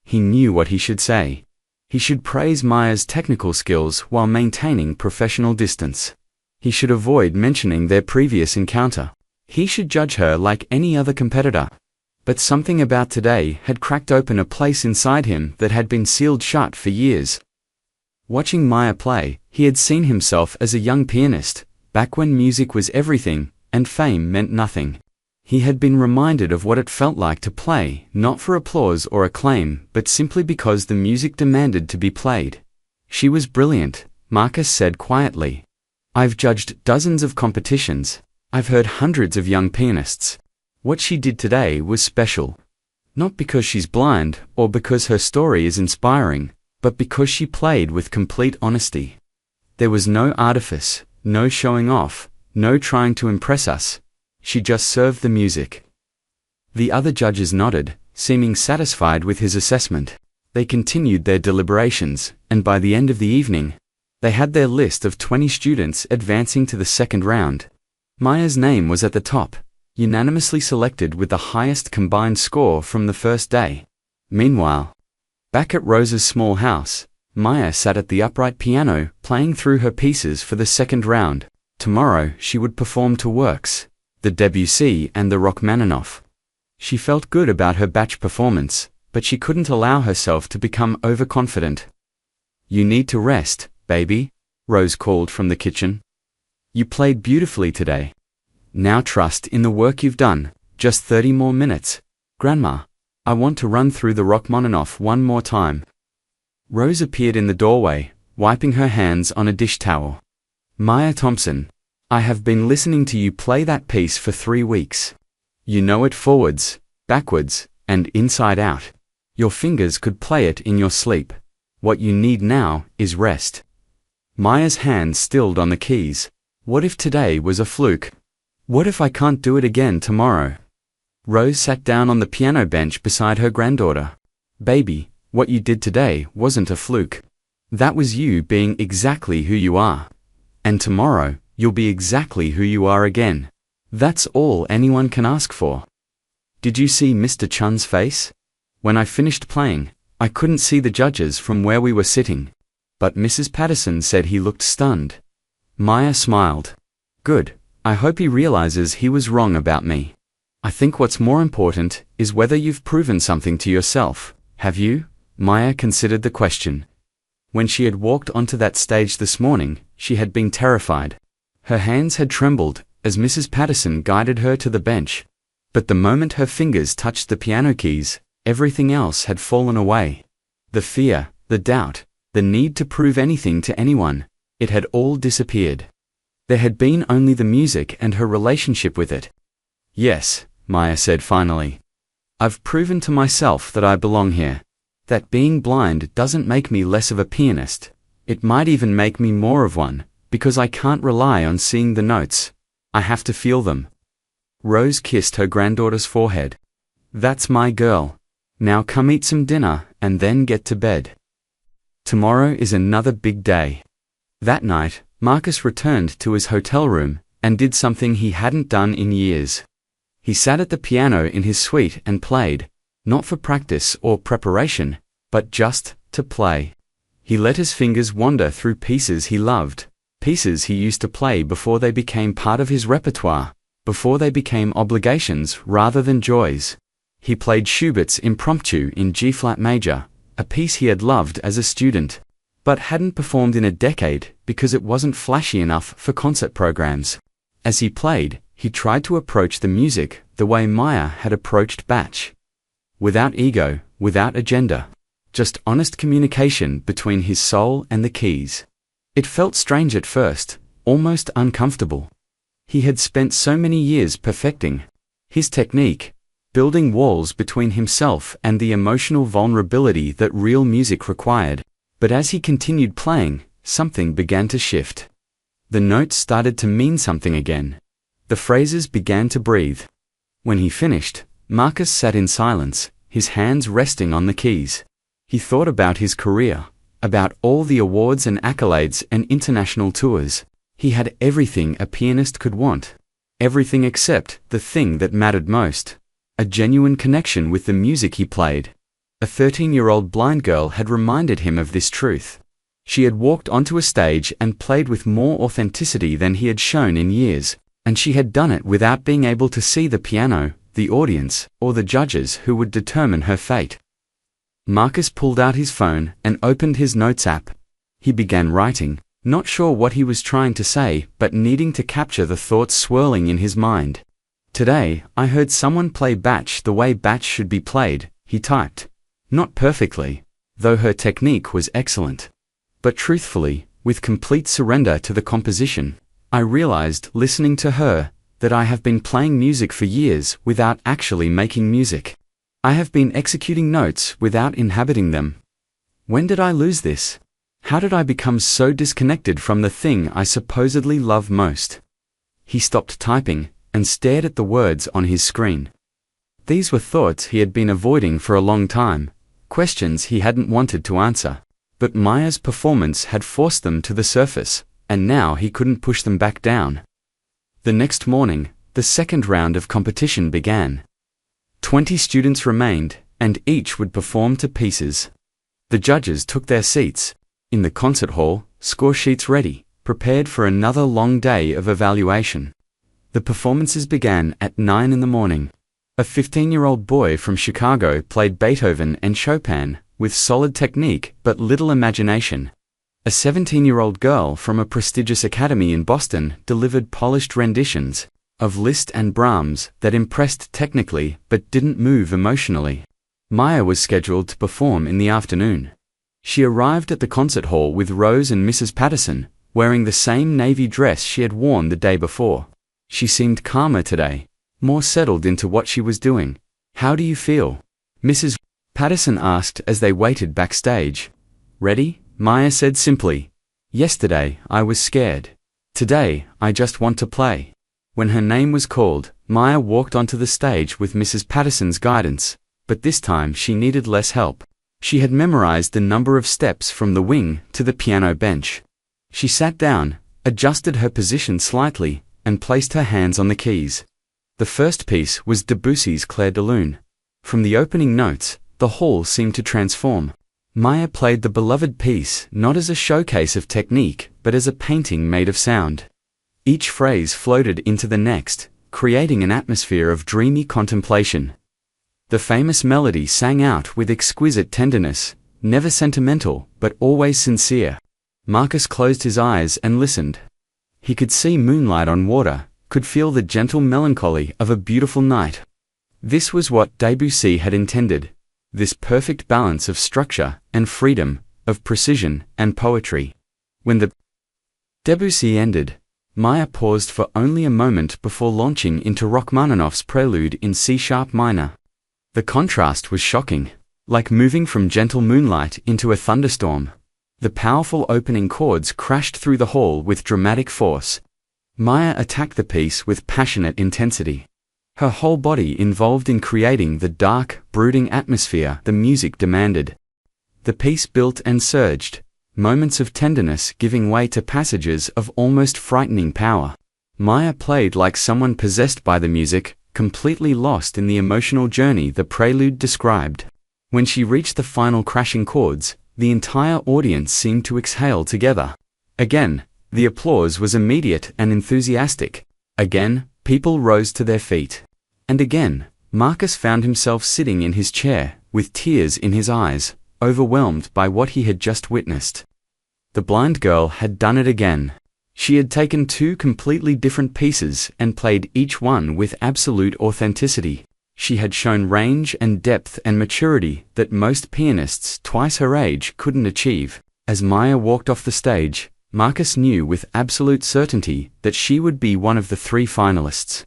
He knew what he should say. He should praise Maya's technical skills while maintaining professional distance. He should avoid mentioning their previous encounter. He should judge her like any other competitor. But something about today had cracked open a place inside him that had been sealed shut for years. Watching Maya play, he had seen himself as a young pianist, back when music was everything, and fame meant nothing. He had been reminded of what it felt like to play, not for applause or acclaim, but simply because the music demanded to be played. She was brilliant, Marcus said quietly. I've judged dozens of competitions. I've heard hundreds of young pianists. What she did today was special. Not because she's blind, or because her story is inspiring, but because she played with complete honesty. There was no artifice, no showing off, no trying to impress us. She just served the music. The other judges nodded, seeming satisfied with his assessment. They continued their deliberations, and by the end of the evening, they had their list of 20 students advancing to the second round. Maya's name was at the top, unanimously selected with the highest combined score from the first day. Meanwhile, back at Rose's small house, Maya sat at the upright piano, playing through her pieces for the second round. Tomorrow she would perform 2 works, the Debussy and the Rachmaninoff. She felt good about her batch performance, but she couldn't allow herself to become overconfident. You need to rest, baby, Rose called from the kitchen. You played beautifully today. Now trust in the work you've done, just 30 more minutes. Grandma, I want to run through the Rachmaninoff one more time. Rose appeared in the doorway, wiping her hands on a dish towel. Maya Thompson, I have been listening to you play that piece for 3 weeks. You know it forwards, backwards, and inside out. Your fingers could play it in your sleep. What you need now is rest. Maya's hands stilled on the keys. What if today was a fluke? What if I can't do it again tomorrow? Rose sat down on the piano bench beside her granddaughter. Baby, what you did today wasn't a fluke. That was you being exactly who you are. And tomorrow, you'll be exactly who you are again. That's all anyone can ask for. Did you see Mr. Chun's face? When I finished playing, I couldn't see the judges from where we were sitting. But Mrs. Patterson said he looked stunned. Maya smiled. Good, I hope he realizes he was wrong about me. I think what's more important is whether you've proven something to yourself. Have you? Maya considered the question. When she had walked onto that stage this morning, she had been terrified. Her hands had trembled as Mrs. Patterson guided her to the bench. But the moment her fingers touched the piano keys, everything else had fallen away. The fear, the doubt, the need to prove anything to anyone, it had all disappeared. There had been only the music and her relationship with it. Yes, Maya said finally. I've proven to myself that I belong here. That being blind doesn't make me less of a pianist. It might even make me more of one, Because I can't rely on seeing the notes. I have to feel them. Rose kissed her granddaughter's forehead. That's my girl. Now come eat some dinner, and then get to bed. Tomorrow is another big day. That night, Marcus returned to his hotel room, and did something he hadn't done in years. He sat at the piano in his suite and played, not for practice or preparation, but just to play. He let his fingers wander through pieces he loved, pieces he used to play before they became part of his repertoire, before they became obligations rather than joys. He played Schubert's Impromptu in G-flat major, a piece he had loved as a student, but hadn't performed in a decade because it wasn't flashy enough for concert programs. As he played, he tried to approach the music the way Maya had approached Bach. Without ego, without agenda. Just honest communication between his soul and the keys. It felt strange at first, almost uncomfortable. He had spent so many years perfecting his technique, building walls between himself and the emotional vulnerability that real music required. But as he continued playing, something began to shift. The notes started to mean something again. The phrases began to breathe. When he finished, Marcus sat in silence, his hands resting on the keys. He thought about his career, about all the awards and accolades and international tours. He had everything a pianist could want. Everything except the thing that mattered most. A genuine connection with the music he played. A 13-year-old blind girl had reminded him of this truth. She had walked onto a stage and played with more authenticity than he had shown in years, and she had done it without being able to see the piano, the audience, or the judges who would determine her fate. Marcus pulled out his phone and opened his notes app. He began writing, not sure what he was trying to say, but needing to capture the thoughts swirling in his mind. Today, I heard someone play Bach the way Bach should be played, he typed. Not perfectly, though her technique was excellent. But truthfully, with complete surrender to the composition, I realized, listening to her, that I have been playing music for years without actually making music. I have been executing notes without inhabiting them. When did I lose this? How did I become so disconnected from the thing I supposedly love most? He stopped typing and stared at the words on his screen. These were thoughts he had been avoiding for a long time, questions he hadn't wanted to answer. But Maya's performance had forced them to the surface, and now he couldn't push them back down. The next morning, the second round of competition began. 20 students remained, and each would perform to pieces. The judges took their seats, in the concert hall, score sheets ready, prepared for another long day of evaluation. The performances began at 9 in the morning. A 15-year-old boy from Chicago played Beethoven and Chopin, with solid technique but little imagination. A 17-year-old girl from a prestigious academy in Boston delivered polished renditions of Liszt and Brahms that impressed technically but didn't move emotionally. Maya was scheduled to perform in the afternoon. She arrived at the concert hall with Rose and Mrs. Patterson, wearing the same navy dress she had worn the day before. She seemed calmer today, more settled into what she was doing. "How do you feel?" Mrs. Patterson asked as they waited backstage. "Ready?" Maya said simply. "Yesterday, I was scared. Today, I just want to play." When her name was called, Maya walked onto the stage with Mrs. Patterson's guidance, but this time she needed less help. She had memorized the number of steps from the wing to the piano bench. She sat down, adjusted her position slightly, and placed her hands on the keys. The first piece was Debussy's Clair de Lune. From the opening notes, the hall seemed to transform. Maya played the beloved piece not as a showcase of technique, but as a painting made of sound. Each phrase floated into the next, creating an atmosphere of dreamy contemplation. The famous melody sang out with exquisite tenderness, never sentimental, but always sincere. Marcus closed his eyes and listened. He could see moonlight on water, could feel the gentle melancholy of a beautiful night. This was what Debussy had intended. This perfect balance of structure and freedom, of precision and poetry. When the Debussy ended, Maya paused for only a moment before launching into Rachmaninoff's Prelude in C-sharp minor. The contrast was shocking, like moving from gentle moonlight into a thunderstorm. The powerful opening chords crashed through the hall with dramatic force. Maya attacked the piece with passionate intensity. Her whole body involved in creating the dark, brooding atmosphere the music demanded. The piece built and surged, moments of tenderness giving way to passages of almost frightening power. Maya played like someone possessed by the music, completely lost in the emotional journey the prelude described. When she reached the final crashing chords, the entire audience seemed to exhale together. Again, the applause was immediate and enthusiastic. Again, people rose to their feet. And again, Marcus found himself sitting in his chair, with tears in his eyes, overwhelmed by what he had just witnessed. The blind girl had done it again. She had taken two completely different pieces and played each one with absolute authenticity. She had shown range and depth and maturity that most pianists twice her age couldn't achieve. As Maya walked off the stage, Marcus knew with absolute certainty that she would be one of the 3 finalists.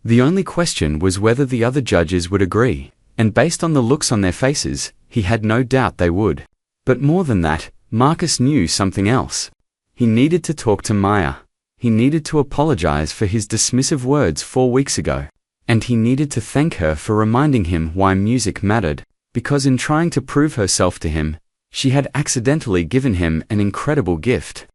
The only question was whether the other judges would agree, and based on the looks on their faces, he had no doubt they would. But more than that, Marcus knew something else. He needed to talk to Maya. He needed to apologize for his dismissive words 4 weeks ago. And he needed to thank her for reminding him why music mattered, because in trying to prove herself to him, she had accidentally given him an incredible gift.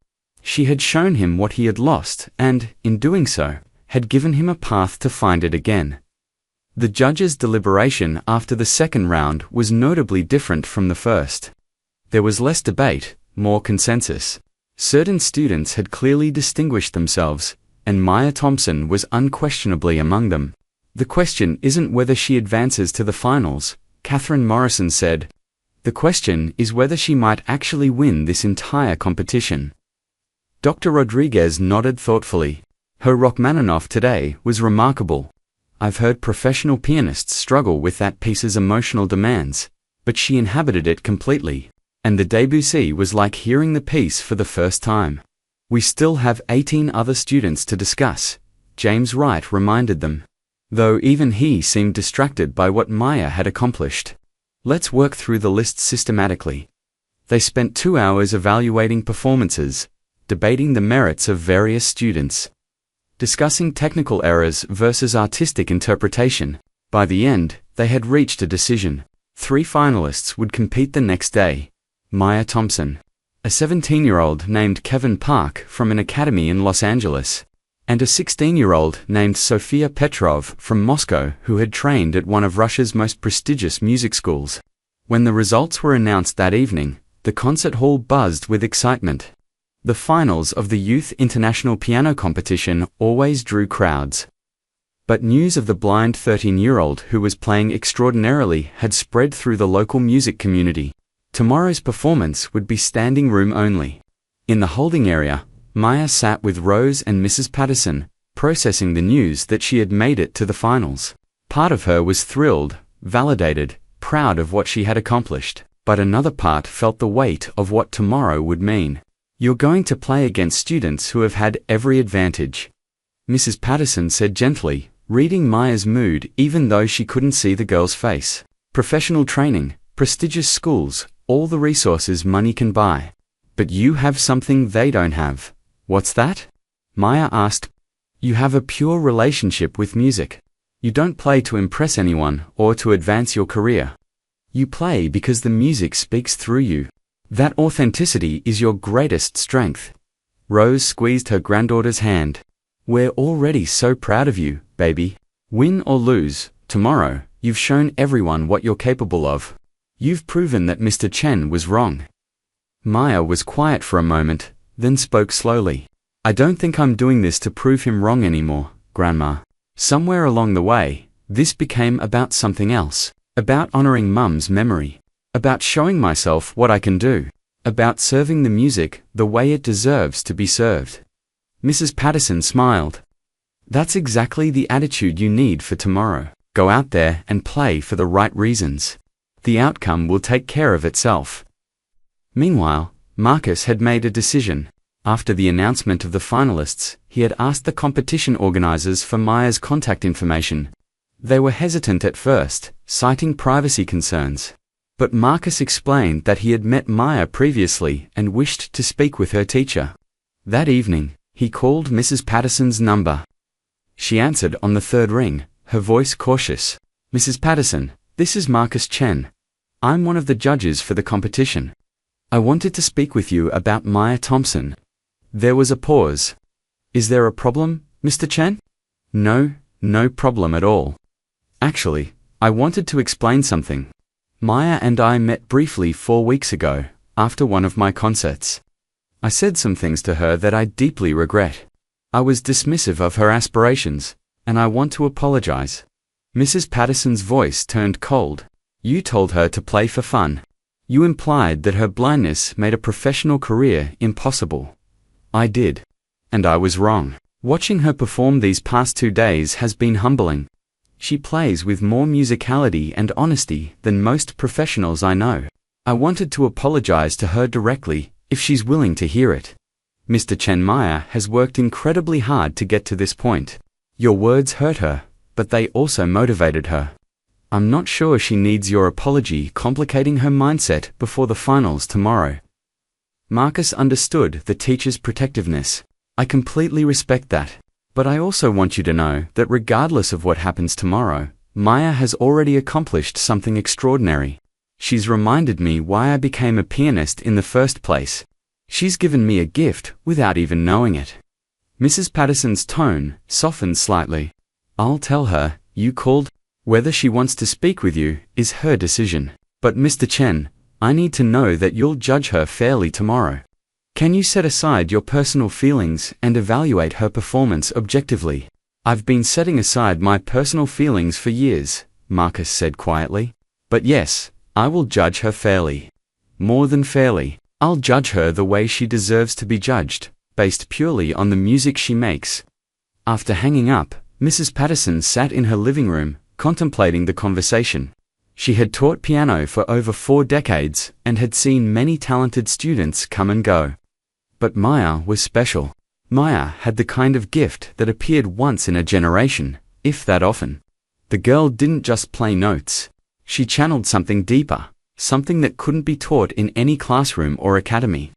She had shown him what he had lost and, in doing so, had given him a path to find it again. The judges' deliberation after the second round was notably different from the first. There was less debate, more consensus. Certain students had clearly distinguished themselves, and Maya Thompson was unquestionably among them. The question isn't whether she advances to the finals, Catherine Morrison said. The question is whether she might actually win this entire competition. Dr. Rodriguez nodded thoughtfully. Her Rachmaninoff today was remarkable. I've heard professional pianists struggle with that piece's emotional demands, but she inhabited it completely, and the Debussy was like hearing the piece for the first time. We still have 18 other students to discuss, James Wright reminded them. Though even he seemed distracted by what Maya had accomplished. Let's work through the list systematically. They spent 2 hours evaluating performances, debating the merits of various students, discussing technical errors versus artistic interpretation. By the end, they had reached a decision. 3 finalists would compete the next day. Maya Thompson, a 17-year-old named Kevin Park from an academy in Los Angeles, and a 16-year-old named Sofia Petrov from Moscow who had trained at one of Russia's most prestigious music schools. When the results were announced that evening, the concert hall buzzed with excitement. The finals of the Youth International Piano Competition always drew crowds. But news of the blind 13-year-old who was playing extraordinarily had spread through the local music community. Tomorrow's performance would be standing room only. In the holding area, Maya sat with Rose and Mrs. Patterson, processing the news that she had made it to the finals. Part of her was thrilled, validated, proud of what she had accomplished, but another part felt the weight of what tomorrow would mean. You're going to play against students who have had every advantage, Mrs. Patterson said gently, reading Maya's mood even though she couldn't see the girl's face. Professional training, prestigious schools, all the resources money can buy. But you have something they don't have. What's that? Maya asked. You have a pure relationship with music. You don't play to impress anyone or to advance your career. You play because the music speaks through you. That authenticity is your greatest strength. Rose squeezed her granddaughter's hand. We're already so proud of you, baby. Win or lose, tomorrow, you've shown everyone what you're capable of. You've proven that Mr. Chen was wrong. Maya was quiet for a moment, then spoke slowly. I don't think I'm doing this to prove him wrong anymore, Grandma. Somewhere along the way, this became about something else. About honoring Mum's memory. About showing myself what I can do. About serving the music the way it deserves to be served. Mrs. Patterson smiled. That's exactly the attitude you need for tomorrow. Go out there and play for the right reasons. The outcome will take care of itself. Meanwhile, Marcus had made a decision. After the announcement of the finalists, he had asked the competition organizers for Maya's contact information. They were hesitant at first, citing privacy concerns. But Marcus explained that he had met Maya previously and wished to speak with her teacher. That evening, he called Mrs. Patterson's number. She answered on the third ring, her voice cautious. "Mrs. Patterson, this is Marcus Chen. I'm one of the judges for the competition. I wanted to speak with you about Maya Thompson." There was a pause. "Is there a problem, Mr. Chen?" "No, no problem at all. Actually, I wanted to explain something. Maya and I met briefly 4 weeks ago, after one of my concerts. I said some things to her that I deeply regret. I was dismissive of her aspirations, and I want to apologize." Mrs. Patterson's voice turned cold. "You told her to play for fun. You implied that her blindness made a professional career impossible." "I did. And I was wrong. Watching her perform these past 2 days has been humbling. She plays with more musicality and honesty than most professionals I know. I wanted to apologize to her directly, if she's willing to hear it. Mr. Chen, Maya has worked incredibly hard to get to this point. Your words hurt her, but they also motivated her. I'm not sure she needs your apology complicating her mindset before the finals tomorrow." Marcus understood the teacher's protectiveness. "I completely respect that. But I also want you to know that regardless of what happens tomorrow, Maya has already accomplished something extraordinary. She's reminded me why I became a pianist in the first place. She's given me a gift without even knowing it." Mrs. Patterson's tone softened slightly. "I'll tell her you called. Whether she wants to speak with you is her decision. But Mr. Chen, I need to know that you'll judge her fairly tomorrow. Can you set aside your personal feelings and evaluate her performance objectively?" "I've been setting aside my personal feelings for years," Marcus said quietly. "But yes, I will judge her fairly. More than fairly. I'll judge her the way she deserves to be judged, based purely on the music she makes." After hanging up, Mrs. Patterson sat in her living room, contemplating the conversation. She had taught piano for over 4 decades and had seen many talented students come and go. But Maya was special. Maya had the kind of gift that appeared once in a generation, if that often. The girl didn't just play notes. She channeled something deeper, something that couldn't be taught in any classroom or academy.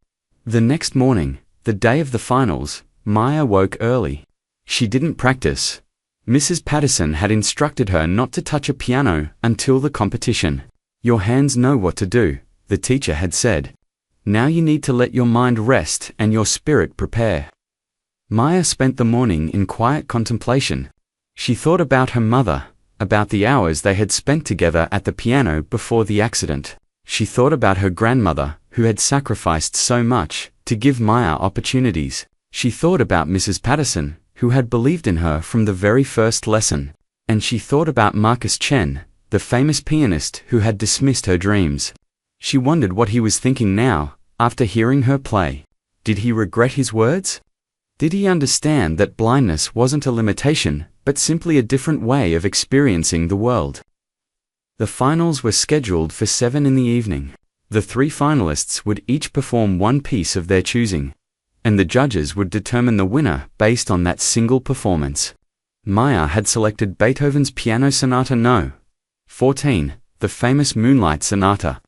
The next morning, the day of the finals, Maya woke early. She didn't practice. Mrs. Patterson had instructed her not to touch a piano until the competition. "Your hands know what to do," the teacher had said. "Now you need to let your mind rest and your spirit prepare." Maya spent the morning in quiet contemplation. She thought about her mother, about the hours they had spent together at the piano before the accident. She thought about her grandmother, who had sacrificed so much to give Maya opportunities. She thought about Mrs. Patterson, who had believed in her from the very first lesson. And she thought about Marcus Chen, the famous pianist who had dismissed her dreams. She wondered what he was thinking now, after hearing her play. Did he regret his words? Did he understand that blindness wasn't a limitation, but simply a different way of experiencing the world? The finals were scheduled for 7 in the evening. The 3 finalists would each perform one piece of their choosing, and the judges would determine the winner based on that single performance. Maya had selected Beethoven's Piano Sonata No. 14, the famous Moonlight Sonata.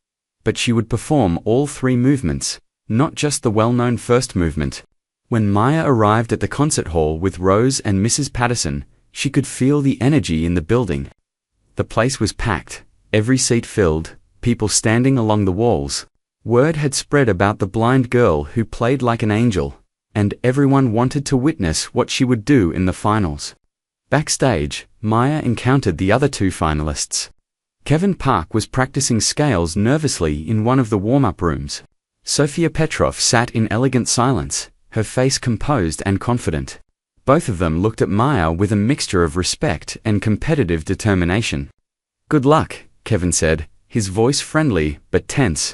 But she would perform all 3 movements, not just the well-known first movement. When Maya arrived at the concert hall with Rose and Mrs. Patterson, she could feel the energy in the building. The place was packed, every seat filled, people standing along the walls. Word had spread about the blind girl who played like an angel, and everyone wanted to witness what she would do in the finals. Backstage, Maya encountered the other 2 finalists. Kevin Park was practicing scales nervously in one of the warm-up rooms. Sofia Petrov sat in elegant silence, her face composed and confident. Both of them looked at Maya with a mixture of respect and competitive determination. "Good luck," Kevin said, his voice friendly but tense.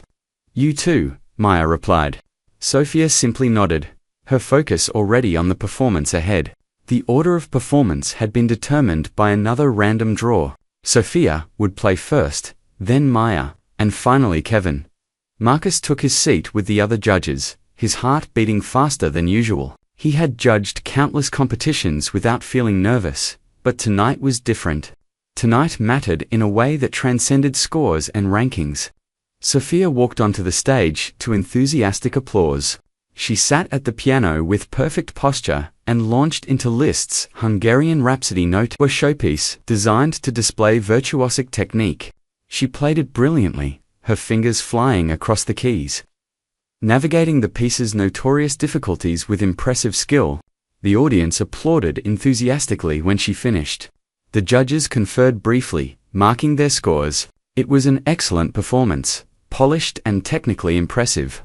"You too," Maya replied. Sofia simply nodded, her focus already on the performance ahead. The order of performance had been determined by another random draw. Sofia would play first, then Maya, and finally Kevin. Marcus took his seat with the other judges, his heart beating faster than usual. He had judged countless competitions without feeling nervous, but tonight was different. Tonight mattered in a way that transcended scores and rankings. Sophia walked onto the stage to enthusiastic applause. She sat at the piano with perfect posture and launched into Liszt's Hungarian Rhapsody Note, a showpiece designed to display virtuosic technique. She played it brilliantly, her fingers flying across the keys. Navigating the piece's notorious difficulties with impressive skill, the audience applauded enthusiastically when she finished. The judges conferred briefly, marking their scores. It was an excellent performance, polished and technically impressive.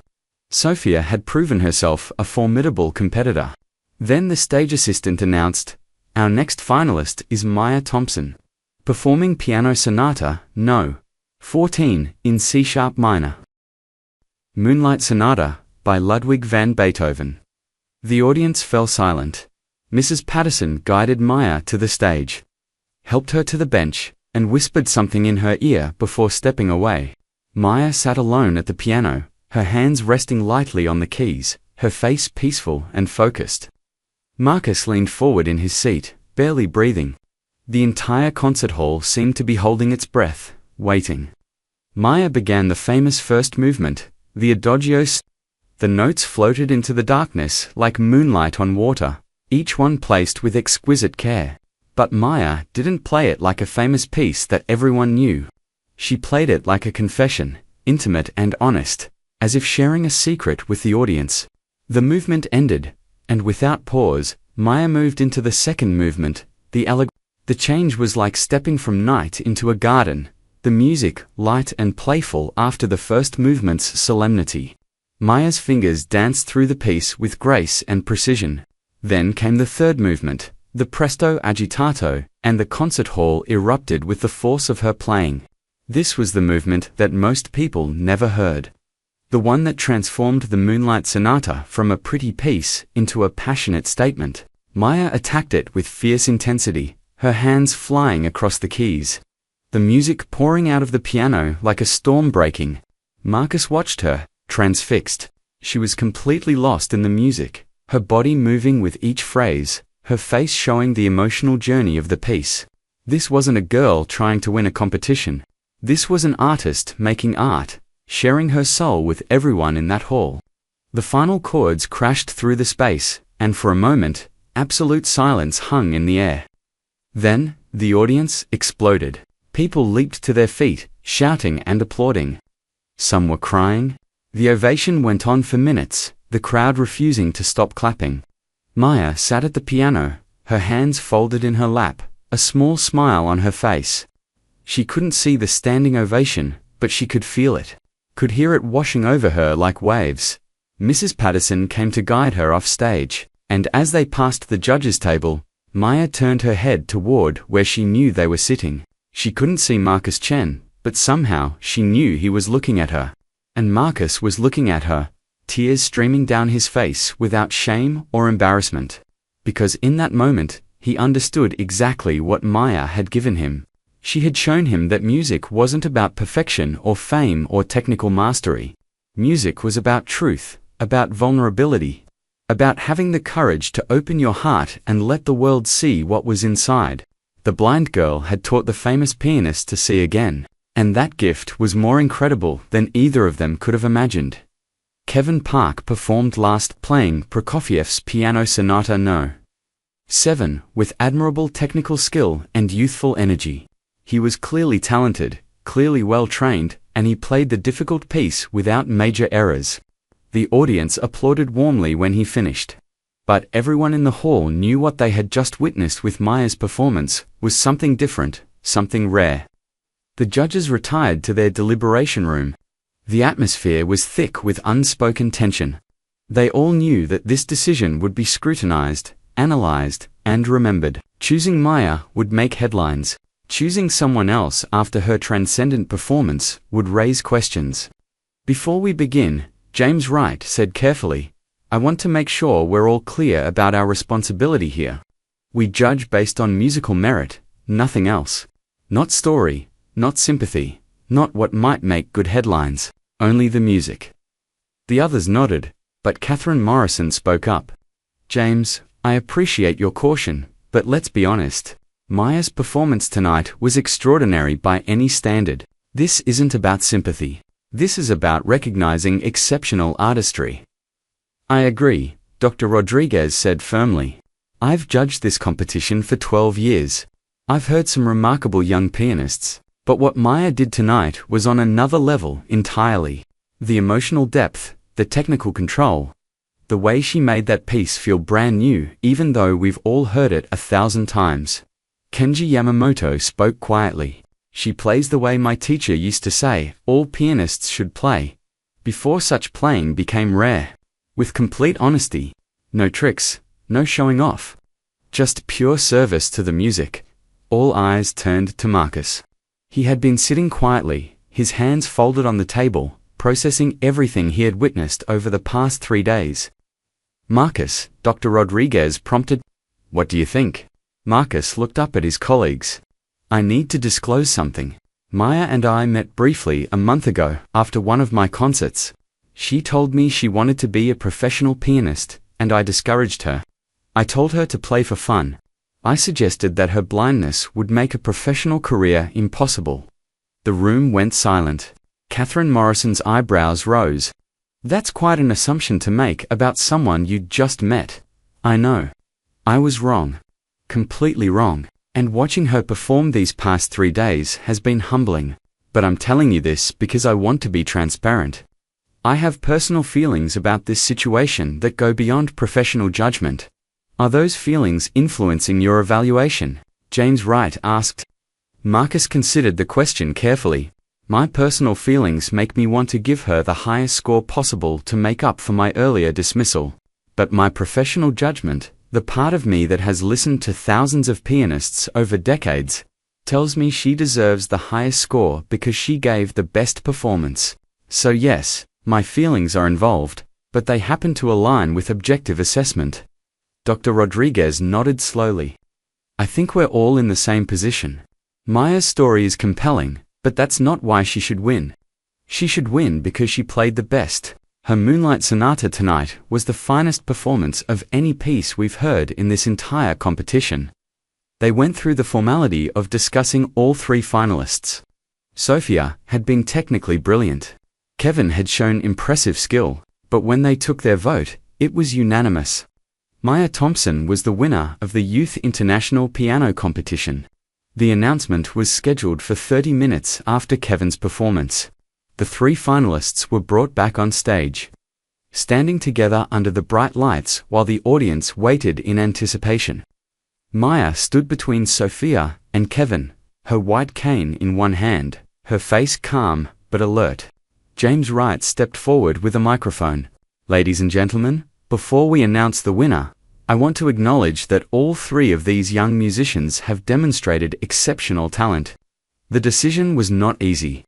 Sophia had proven herself a formidable competitor. Then the stage assistant announced, "Our next finalist is Maya Thompson, performing Piano Sonata No. 14 in C-sharp minor. Moonlight Sonata by Ludwig van Beethoven." The audience fell silent. Mrs. Patterson guided Maya to the stage, helped her to the bench, and whispered something in her ear before stepping away. Maya sat alone at the piano, her hands resting lightly on the keys, her face peaceful and focused. Marcus leaned forward in his seat, barely breathing. The entire concert hall seemed to be holding its breath, waiting. Maya began the famous first movement, the Adagio. The notes floated into the darkness like moonlight on water, each one placed with exquisite care. But Maya didn't play it like a famous piece that everyone knew. She played it like a confession, intimate and honest, as if sharing a secret with the audience. The movement ended, and without pause, Maya moved into the second movement, the Allegro. The change was like stepping from night into a garden, the music light and playful after the first movement's solemnity. Maya's fingers danced through the piece with grace and precision. Then came the third movement, the Presto Agitato, and the concert hall erupted with the force of her playing. This was the movement that most people never heard. The one that transformed the Moonlight Sonata from a pretty piece into a passionate statement. Maya attacked it with fierce intensity, her hands flying across the keys. The music pouring out of the piano like a storm breaking. Marcus watched her, transfixed. She was completely lost in the music, her body moving with each phrase, her face showing the emotional journey of the piece. This wasn't a girl trying to win a competition. This was an artist making art, sharing her soul with everyone in that hall. The final chords crashed through the space, and for a moment, absolute silence hung in the air. Then, the audience exploded. People leaped to their feet, shouting and applauding. Some were crying. The ovation went on for minutes, the crowd refusing to stop clapping. Maya sat at the piano, her hands folded in her lap, a small smile on her face. She couldn't see the standing ovation, but she could feel it, could hear it washing over her like waves. Mrs. Patterson came to guide her off stage, and as they passed the judges' table, Maya turned her head toward where she knew they were sitting. She couldn't see Marcus Chen, but somehow she knew he was looking at her. And Marcus was looking at her, tears streaming down his face without shame or embarrassment. Because in that moment, he understood exactly what Maya had given him. She had shown him that music wasn't about perfection or fame or technical mastery. Music was about truth, about vulnerability, about having the courage to open your heart and let the world see what was inside. The blind girl had taught the famous pianist to see again, and that gift was more incredible than either of them could have imagined. Kevin Park performed last, playing Prokofiev's Piano Sonata No. 7 with admirable technical skill and youthful energy. He was clearly talented, clearly well-trained, and he played the difficult piece without major errors. The audience applauded warmly when he finished. But everyone in the hall knew what they had just witnessed with Maya's performance was something different, something rare. The judges retired to their deliberation room. The atmosphere was thick with unspoken tension. They all knew that this decision would be scrutinized, analyzed, and remembered. Choosing Maya would make headlines. Choosing someone else after her transcendent performance would raise questions. Before we begin, James Wright said carefully, "I want to make sure we're all clear about our responsibility here. We judge based on musical merit, nothing else. Not story, not sympathy, not what might make good headlines, only the music." The others nodded, but Catherine Morrison spoke up. "James, I appreciate your caution, but let's be honest. Maya's performance tonight was extraordinary by any standard. This isn't about sympathy. This is about recognizing exceptional artistry. I agree, Dr. Rodriguez said firmly. I've judged this competition for 12 years. I've heard some remarkable young pianists, but what Maya did tonight was on another level entirely. The emotional depth, the technical control, the way she made that piece feel brand new even though we've all heard it 1,000 times. Kenji Yamamoto spoke quietly. She plays the way my teacher used to say all pianists should play, before such playing became rare. With complete honesty. No tricks, no showing off. Just pure service to the music. All eyes turned to Marcus. He had been sitting quietly, his hands folded on the table, processing everything he had witnessed over the past 3 days. Marcus, Dr. Rodriguez prompted. What do you think? Marcus looked up at his colleagues. I need to disclose something. Maya and I met briefly a month ago after one of my concerts. She told me she wanted to be a professional pianist, and I discouraged her. I told her to play for fun. I suggested that her blindness would make a professional career impossible. The room went silent. Catherine Morrison's eyebrows rose. That's quite an assumption to make about someone you'd just met. I know. I was wrong. Completely wrong. And watching her perform these past 3 days has been humbling. But I'm telling you this because I want to be transparent. I have personal feelings about this situation that go beyond professional judgment. Are those feelings influencing your evaluation? James Wright asked. Marcus considered the question carefully. My personal feelings make me want to give her the highest score possible to make up for my earlier dismissal. But my professional judgment, the part of me that has listened to thousands of pianists over decades, tells me she deserves the highest score because she gave the best performance. So yes, my feelings are involved, but they happen to align with objective assessment. Dr. Rodriguez nodded slowly. I think we're all in the same position. Maya's story is compelling, but that's not why she should win. She should win because she played the best. Her Moonlight Sonata tonight was the finest performance of any piece we've heard in this entire competition. They went through the formality of discussing all 3 finalists. Sophia had been technically brilliant. Kevin had shown impressive skill, but when they took their vote, it was unanimous. Maya Thompson was the winner of the Youth International Piano Competition. The announcement was scheduled for 30 minutes after Kevin's performance. The 3 finalists were brought back on stage, standing together under the bright lights while the audience waited in anticipation. Maya stood between Sophia and Kevin, her white cane in one hand, her face calm but alert. James Wright stepped forward with a microphone. Ladies and gentlemen, before we announce the winner, I want to acknowledge that all 3 of these young musicians have demonstrated exceptional talent. The decision was not easy.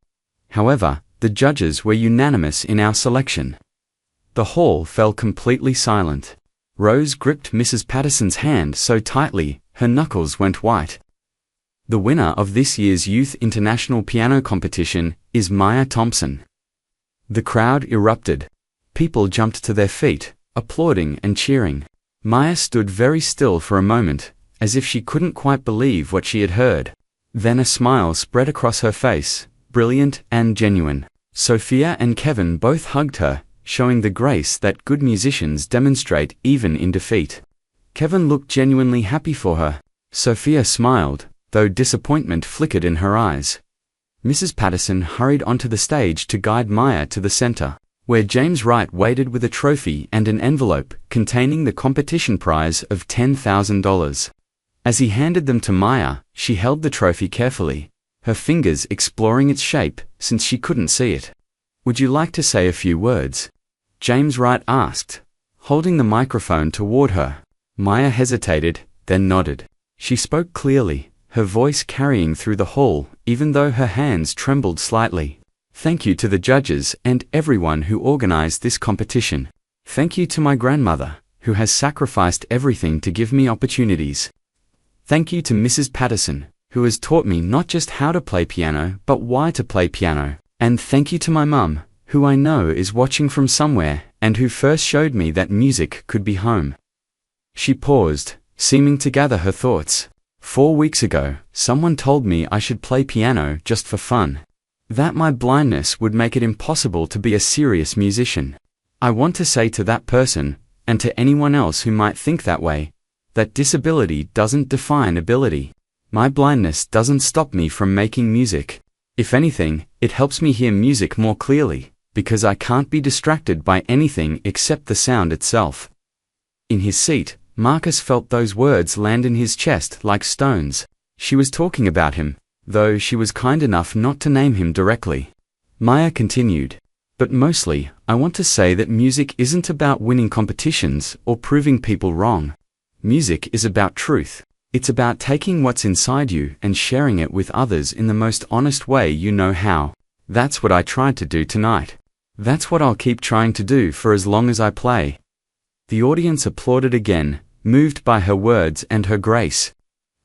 However, the judges were unanimous in our selection. The hall fell completely silent. Rose gripped Mrs. Patterson's hand so tightly, her knuckles went white. The winner of this year's Youth International Piano Competition is Maya Thompson. The crowd erupted. People jumped to their feet, applauding and cheering. Maya stood very still for a moment, as if she couldn't quite believe what she had heard. Then a smile spread across her face, brilliant and genuine. Sophia and Kevin both hugged her, showing the grace that good musicians demonstrate even in defeat. Kevin looked genuinely happy for her. Sophia smiled, though disappointment flickered in her eyes. Mrs. Patterson hurried onto the stage to guide Maya to the center, where James Wright waited with a trophy and an envelope containing the competition prize of $10,000. As he handed them to Maya, she held the trophy carefully, her fingers exploring its shape since she couldn't see it. Would you like to say a few words? James Wright asked, holding the microphone toward her. Maya hesitated, then nodded. She spoke clearly, her voice carrying through the hall, even though her hands trembled slightly. Thank you to the judges and everyone who organized this competition. Thank you to my grandmother, who has sacrificed everything to give me opportunities. Thank you to Mrs. Patterson, who has taught me not just how to play piano, but why to play piano. And thank you to my mum, who I know is watching from somewhere, and who first showed me that music could be home. She paused, seeming to gather her thoughts. 4 weeks ago, someone told me I should play piano just for fun. That my blindness would make it impossible to be a serious musician. I want to say to that person, and to anyone else who might think that way, that disability doesn't define ability. My blindness doesn't stop me from making music. If anything, it helps me hear music more clearly, because I can't be distracted by anything except the sound itself. In his seat, Marcus felt those words land in his chest like stones. She was talking about him, though she was kind enough not to name him directly. Maya continued, "But mostly, I want to say that music isn't about winning competitions or proving people wrong. Music is about truth. It's about taking what's inside you and sharing it with others in the most honest way you know how. That's what I tried to do tonight. That's what I'll keep trying to do for as long as I play." The audience applauded again, moved by her words and her grace.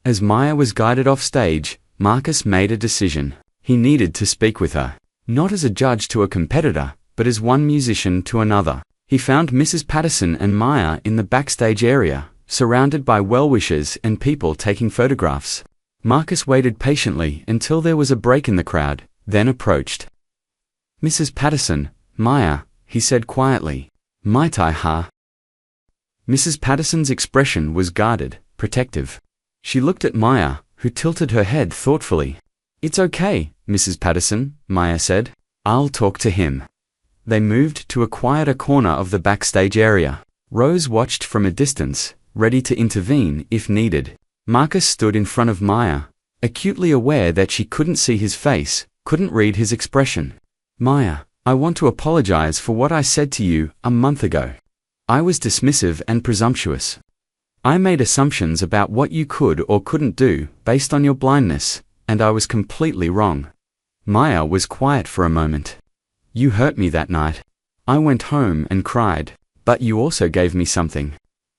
As Maya was guided off stage, Marcus made a decision. He needed to speak with her, not as a judge to a competitor, but as one musician to another. He found Mrs. Patterson and Maya in the backstage area, surrounded by well-wishers and people taking photographs. Marcus waited patiently until there was a break in the crowd, then approached. "Mrs. Patterson, Maya," he said quietly, "might I ha?" Mrs. Patterson's expression was guarded, protective. She looked at Maya, who tilted her head thoughtfully. "It's okay, Mrs. Patterson," Maya said. "I'll talk to him." They moved to a quieter corner of the backstage area. Rose watched from a distance, ready to intervene if needed. Marcus stood in front of Maya, acutely aware that she couldn't see his face, couldn't read his expression. "Maya, I want to apologize for what I said to you a month ago. I was dismissive and presumptuous. I made assumptions about what you could or couldn't do based on your blindness, and I was completely wrong." Maya was quiet for a moment. "You hurt me that night. I went home and cried, but you also gave me something.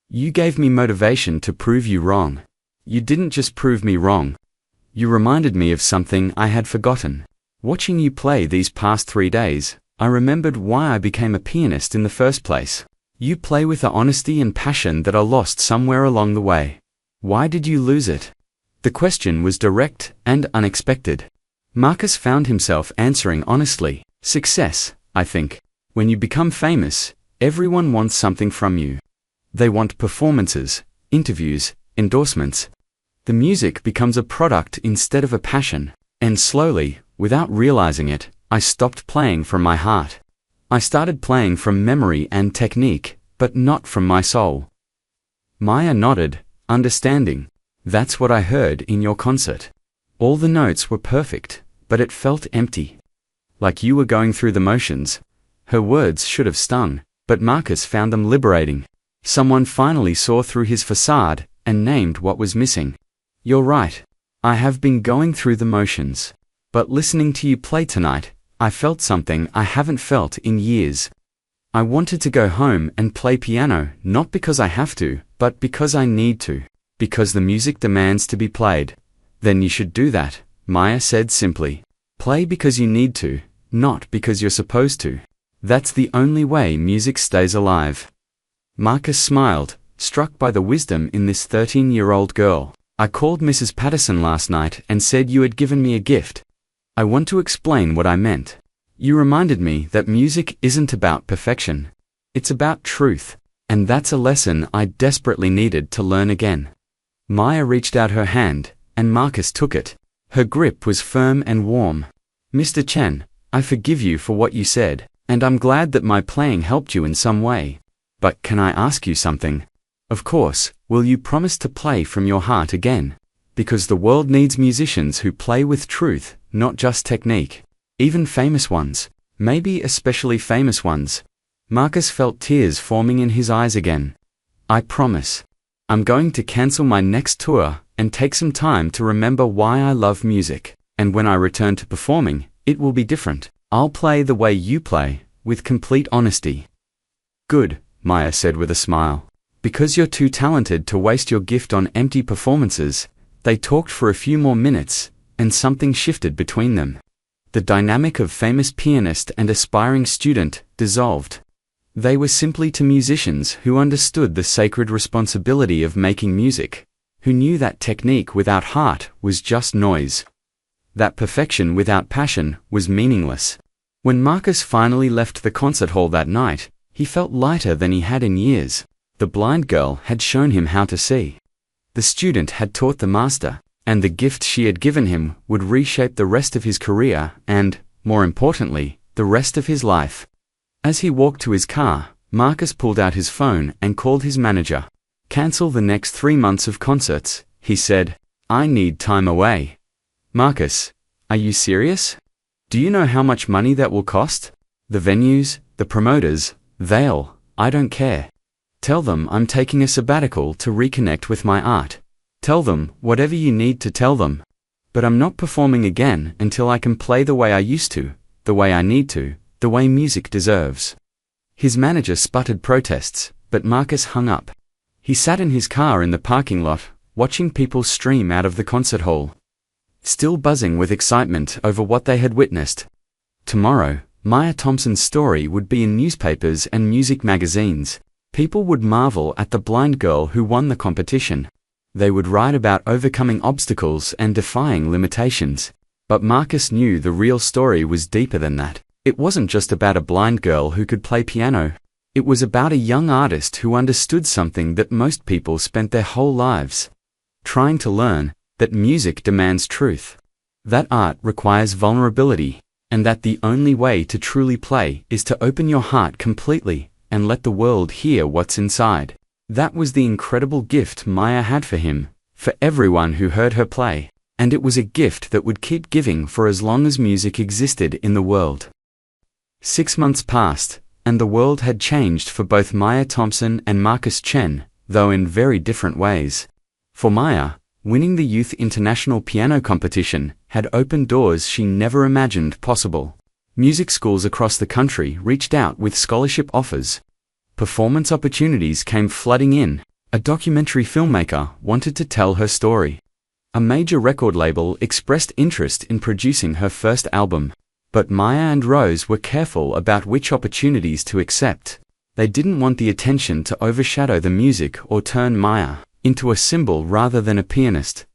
You gave me motivation to prove you wrong. You didn't just prove me wrong. You reminded me of something I had forgotten. Watching you play these past 3 days, I remembered why I became a pianist in the first place. You play with the honesty and passion that are lost somewhere along the way. Why did you lose it?" The question was direct and unexpected. Marcus found himself answering honestly. "Success, I think. When you become famous, everyone wants something from you. They want performances, interviews, endorsements. The music becomes a product instead of a passion. And slowly, without realizing it, I stopped playing from my heart. I started playing from memory and technique, but not from my soul." Maya nodded, understanding. "That's what I heard in your concert. All the notes were perfect, but it felt empty. Like you were going through the motions." Her words should have stung, but Marcus found them liberating. Someone finally saw through his facade and named what was missing. "You're right. I have been going through the motions. But listening to you play tonight, I felt something I haven't felt in years. I wanted to go home and play piano, not because I have to, but because I need to. Because the music demands to be played." "Then you should do that," Maya said simply. "Play because you need to, not because you're supposed to. That's the only way music stays alive." Marcus smiled, struck by the wisdom in this 13-year-old girl. "I called Mrs. Patterson last night and said you had given me a gift. I want to explain what I meant. You reminded me that music isn't about perfection. It's about truth, and that's a lesson I desperately needed to learn again." Maya reached out her hand, and Marcus took it. Her grip was firm and warm. "Mr. Chen, I forgive you for what you said, and I'm glad that my playing helped you in some way. But can I ask you something? Of course, will you promise to play from your heart again? Because the world needs musicians who play with truth, not just technique. Even famous ones. Maybe especially famous ones." Marcus felt tears forming in his eyes again. "I promise. I'm going to cancel my next tour and take some time to remember why I love music. And when I return to performing, it will be different. I'll play the way you play, with complete honesty." "Good," Maya said with a smile. Because you're too talented to waste your gift on empty performances." They talked for a few more minutes, and something shifted between them. The dynamic of famous pianist and aspiring student dissolved. They were simply two musicians who understood the sacred responsibility of making music, who knew that technique without heart was just noise. That perfection without passion was meaningless. When Marcus finally left the concert hall that night, he felt lighter than he had in years. The blind girl had shown him how to see. The student had taught the master, and the gift she had given him would reshape the rest of his career and, more importantly, the rest of his life. As he walked to his car, Marcus pulled out his phone and called his manager. "Cancel the next 3 months of concerts," he said. "I need time away." "Marcus, are you serious? Do you know how much money that will cost? The venues, the promoters, I don't care. Tell them I'm taking a sabbatical to reconnect with my art. Tell them whatever you need to tell them. But I'm not performing again until I can play the way I used to, the way I need to, the way music deserves." His manager sputtered protests, but Marcus hung up. He sat in his car in the parking lot, watching people stream out of the concert hall, still buzzing with excitement over what they had witnessed. Tomorrow, Maya Thompson's story would be in newspapers and music magazines. People would marvel at the blind girl who won the competition. They would write about overcoming obstacles and defying limitations. But Marcus knew the real story was deeper than that. It wasn't just about a blind girl who could play piano. It was about a young artist who understood something that most people spent their whole lives trying to learn, that music demands truth, that art requires vulnerability, and that the only way to truly play is to open your heart completely and let the world hear what's inside. That was the incredible gift Maya had for him, for everyone who heard her play, and it was a gift that would keep giving for as long as music existed in the world. 6 months passed, and the world had changed for both Maya Thompson and Marcus Chen, though in very different ways. For Maya, winning the Youth International Piano Competition had opened doors she never imagined possible. Music schools across the country reached out with scholarship offers. Performance opportunities came flooding in. A documentary filmmaker wanted to tell her story. A major record label expressed interest in producing her first album. But Maya and Rose were careful about which opportunities to accept. They didn't want the attention to overshadow the music or turn Maya into a symbol rather than a pianist.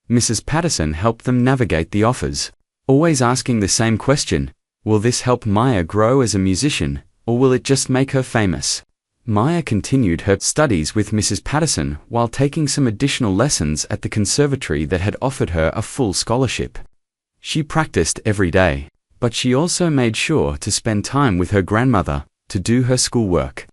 Mrs. Patterson helped them navigate the offers, always asking the same question: will this help Maya grow as a musician, or will it just make her famous? Maya continued her studies with Mrs. Patterson while taking some additional lessons at the conservatory that had offered her a full scholarship. She practiced every day, but she also made sure to spend time with her grandmother to do her schoolwork.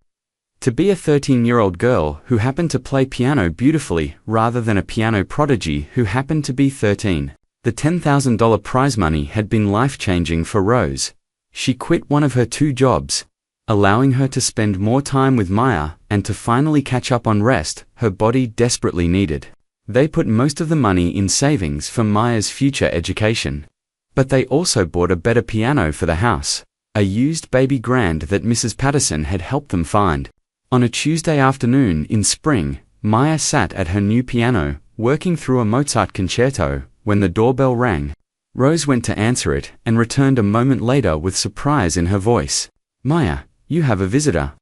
To be a 13-year-old girl who happened to play piano beautifully rather than a piano prodigy who happened to be 13, the $10,000 prize money had been life-changing for Rose. She quit one of her 2 jobs, allowing her to spend more time with Maya and to finally catch up on rest her body desperately needed. They put most of the money in savings for Maya's future education. But they also bought a better piano for the house, a used baby grand that Mrs. Patterson had helped them find. On a Tuesday afternoon in spring, Maya sat at her new piano, working through a Mozart concerto, when the doorbell rang. Rose went to answer it and returned a moment later with surprise in her voice. "Maya, you have a visitor.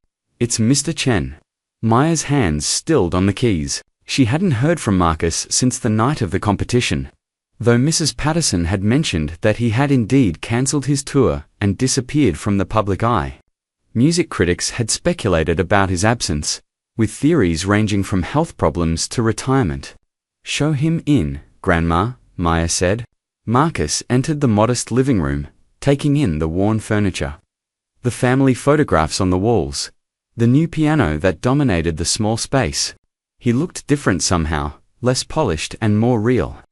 It's Mr. Chen." Maya's hands stilled on the keys. She hadn't heard from Marcus since the night of the competition, though Mrs. Patterson had mentioned that he had indeed cancelled his tour and disappeared from the public eye. Music critics had speculated about his absence, with theories ranging from health problems to retirement. "Show him in, Grandma," Maya said. Marcus entered the modest living room, taking in the worn furniture, the family photographs on the walls, the new piano that dominated the small space. He looked different somehow, less polished and more real.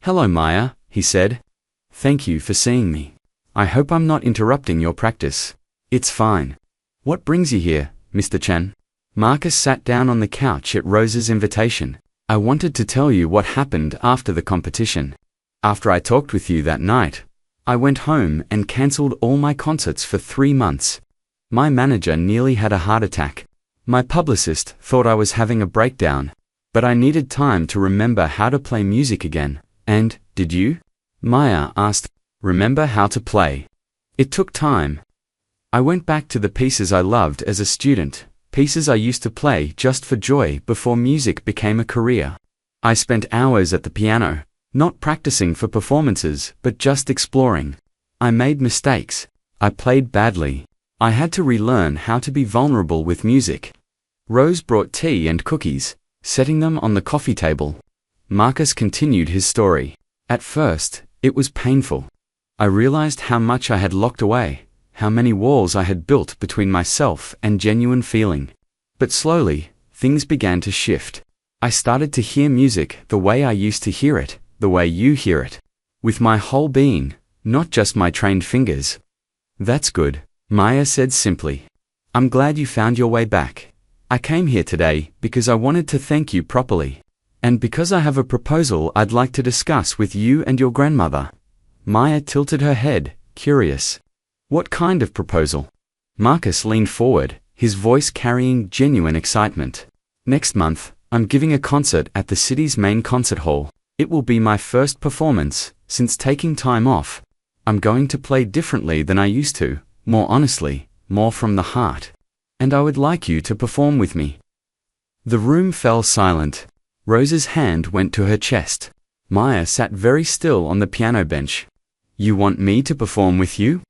"Hello, Maya," he said. "Thank you for seeing me. I hope I'm not interrupting your practice." "It's fine. What brings you here, Mr. Chen?" Marcus sat down on the couch at Rose's invitation. "I wanted to tell you what happened after the competition. After I talked with you that night, I went home and cancelled all my concerts for 3 months. My manager nearly had a heart attack. My publicist thought I was having a breakdown, but I needed time to remember how to play music again." "And, did you?" Maya asked. "Remember how to play?" "It took time. I went back to the pieces I loved as a student, pieces I used to play just for joy before music became a career. I spent hours at the piano, Not practicing for performances, but just exploring. I made mistakes. I played badly. I had to relearn how to be vulnerable with music. Rose brought tea and cookies, setting them on the coffee table. Marcus continued his story. At first, it was painful. I realized how much I had locked away, how many walls I had built between myself and genuine feeling. But slowly, things began to shift. I started to hear music the way I used to hear it, the way you hear it. With my whole being, not just my trained fingers. That's good, Maya said simply. I'm glad you found your way back. I came here today because I wanted to thank you properly. And because I have a proposal I'd like to discuss with you and your grandmother. Maya tilted her head, curious. What kind of proposal? Marcus leaned forward, his voice carrying genuine excitement. Next month, I'm giving a concert at the city's main concert hall. It will be my first performance since taking time off. I'm going to play differently than I used to, more honestly, more from the heart. And I would like you to perform with me. The room fell silent. Rose's hand went to her chest. Maya sat very still on the piano bench. You want me to perform with you?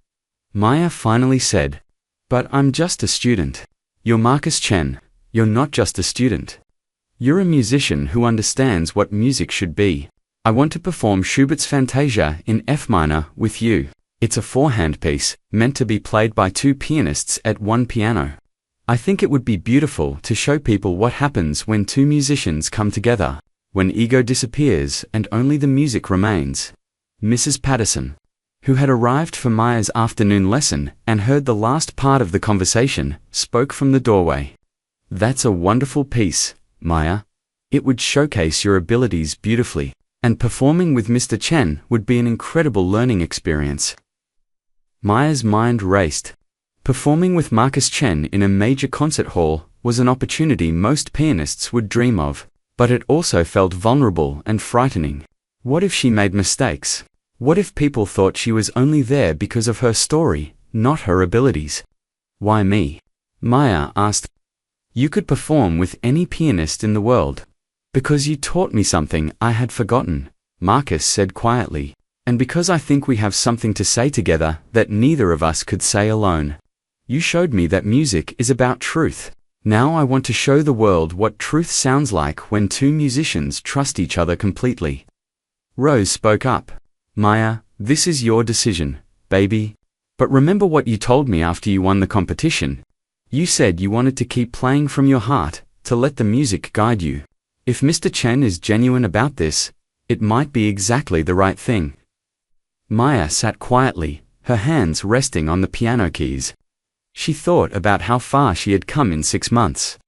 Maya finally said. But I'm just a student. You're Marcus Chen. You're not just a student. You're a musician who understands what music should be. I want to perform Schubert's Fantasia in F minor with you. It's a four-hand piece, meant to be played by two pianists at one piano. I think it would be beautiful to show people what happens when two musicians come together, when ego disappears and only the music remains. Mrs. Patterson, who had arrived for Maya's afternoon lesson and heard the last part of the conversation, spoke from the doorway. That's a wonderful piece, Maya. It would showcase your abilities beautifully, and performing with Mr. Chen would be an incredible learning experience. Maya's mind raced. Performing with Marcus Chen in a major concert hall was an opportunity most pianists would dream of, but it also felt vulnerable and frightening. What if she made mistakes? What if people thought she was only there because of her story, not her abilities? Why me? Maya asked. You could perform with any pianist in the world. Because you taught me something I had forgotten, Marcus said quietly, and because I think we have something to say together that neither of us could say alone. You showed me that music is about truth. Now I want to show the world what truth sounds like when two musicians trust each other completely. Rose spoke up. Maya, this is your decision, baby. But remember what you told me after you won the competition. You said you wanted to keep playing from your heart, to let the music guide you. If Mr. Chen is genuine about this, it might be exactly the right thing. Maya sat quietly, her hands resting on the piano keys. She thought about how far she had come in 6 months.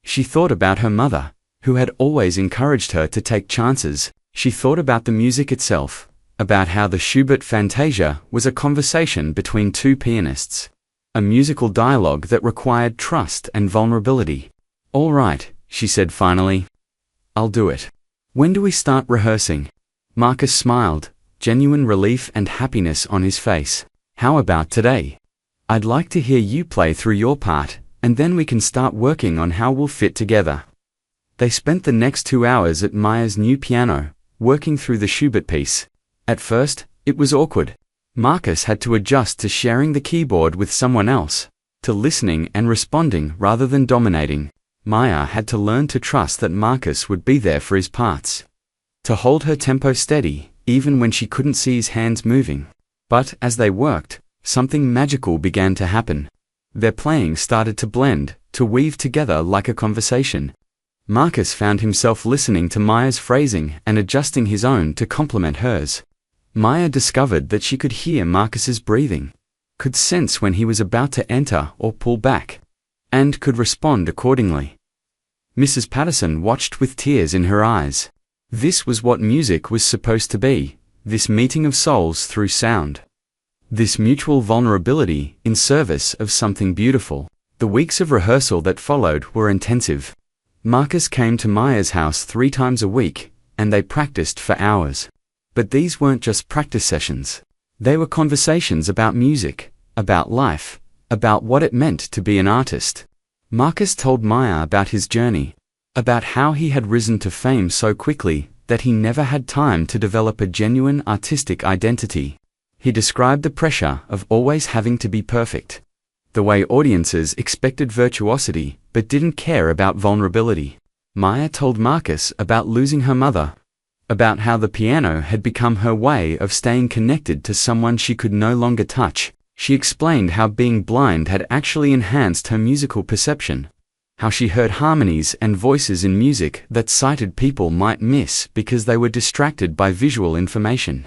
She thought about her mother, who had always encouraged her to take chances. She thought about the music itself, about how the Schubert Fantasia was a conversation between two pianists, a musical dialogue that required trust and vulnerability. All right, she said finally. I'll do it. When do we start rehearsing? Marcus smiled, genuine relief and happiness on his face. How about today? I'd like to hear you play through your part, and then we can start working on how we'll fit together. They spent the next 2 hours at Maya's new piano, working through the Schubert piece. At first, it was awkward. Marcus had to adjust to sharing the keyboard with someone else, to listening and responding rather than dominating. Maya had to learn to trust that Marcus would be there for his parts, to hold her tempo steady, even when she couldn't see his hands moving. But as they worked, something magical began to happen. Their playing started to blend, to weave together like a conversation. Marcus found himself listening to Maya's phrasing and adjusting his own to complement hers. Maya discovered that she could hear Marcus's breathing, could sense when he was about to enter or pull back, and could respond accordingly. Mrs. Patterson watched with tears in her eyes. This was what music was supposed to be, this meeting of souls through sound. This mutual vulnerability in service of something beautiful. The weeks of rehearsal that followed were intensive. Marcus came to Maya's house 3 times a week, and they practiced for hours. But these weren't just practice sessions. They were conversations about music, about life, about what it meant to be an artist. Marcus told Maya about his journey, about how he had risen to fame so quickly that he never had time to develop a genuine artistic identity. He described the pressure of always having to be perfect. The way audiences expected virtuosity but didn't care about vulnerability. Maya told Marcus about losing her mother, about how the piano had become her way of staying connected to someone she could no longer touch. She explained how being blind had actually enhanced her musical perception, how she heard harmonies and voices in music that sighted people might miss because they were distracted by visual information.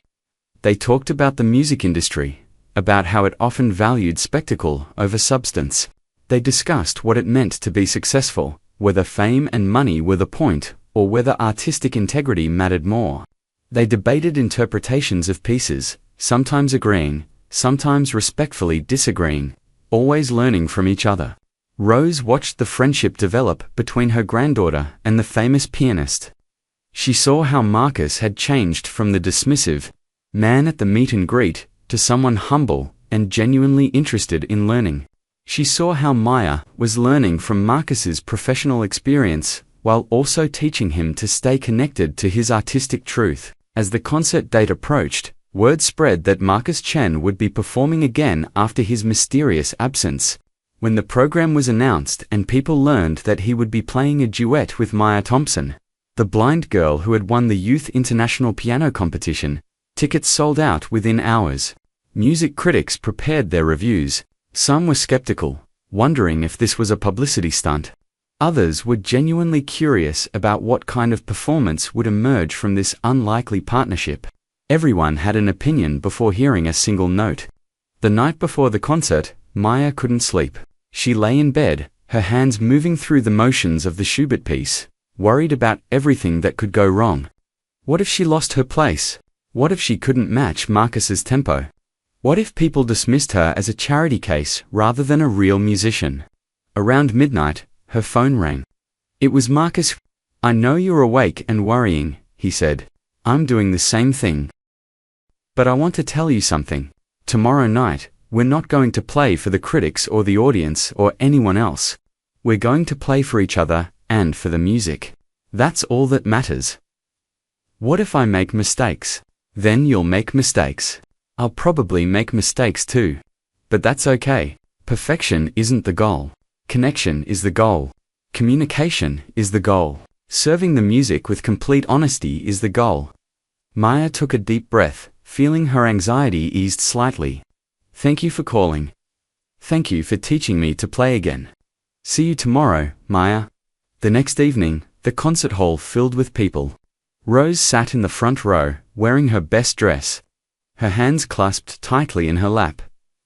They talked about the music industry, about how it often valued spectacle over substance. They discussed what it meant to be successful, whether fame and money were the point, or whether artistic integrity mattered more. They debated interpretations of pieces, sometimes agreeing, sometimes respectfully disagreeing, always learning from each other. Rose watched the friendship develop between her granddaughter and the famous pianist. She saw how Marcus had changed from the dismissive man at the meet and greet to someone humble and genuinely interested in learning. She saw how Maya was learning from Marcus's professional experience while also teaching him to stay connected to his artistic truth. As the concert date approached, word spread that Marcus Chen would be performing again after his mysterious absence. When the program was announced and people learned that he would be playing a duet with Maya Thompson, the blind girl who had won the Youth International Piano Competition, tickets sold out within hours. Music critics prepared their reviews. Some were skeptical, wondering if this was a publicity stunt. Others were genuinely curious about what kind of performance would emerge from this unlikely partnership. Everyone had an opinion before hearing a single note. The night before the concert, Maya couldn't sleep. She lay in bed, her hands moving through the motions of the Schubert piece, worried about everything that could go wrong. What if she lost her place? What if she couldn't match Marcus's tempo? What if people dismissed her as a charity case rather than a real musician? Around midnight, her phone rang. It was Marcus. "I know you're awake and worrying," he said. "I'm doing the same thing. But I want to tell you something. Tomorrow night, we're not going to play for the critics or the audience or anyone else. We're going to play for each other and for the music. That's all that matters. What if I make mistakes? Then you'll make mistakes. I'll probably make mistakes too. But that's okay. Perfection isn't the goal. Connection is the goal. Communication is the goal. Serving the music with complete honesty is the goal." Maya took a deep breath, feeling her anxiety eased slightly. "Thank you for calling. Thank you for teaching me to play again. See you tomorrow, Maya." The next evening, the concert hall filled with people. Rose sat in the front row, wearing her best dress, her hands clasped tightly in her lap.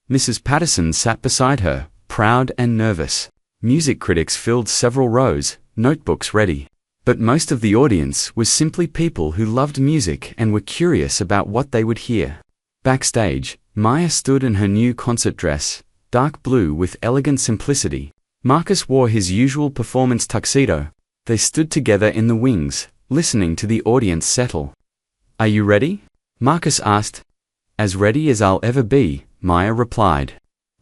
Mrs. Patterson sat beside her, proud and nervous. Music critics filled several rows, notebooks ready. But most of the audience was simply people who loved music and were curious about what they would hear. Backstage, Maya stood in her new concert dress, dark blue with elegant simplicity. Marcus wore his usual performance tuxedo. They stood together in the wings, listening to the audience settle. "Are you ready?" Marcus asked. "As ready as I'll ever be," Maya replied.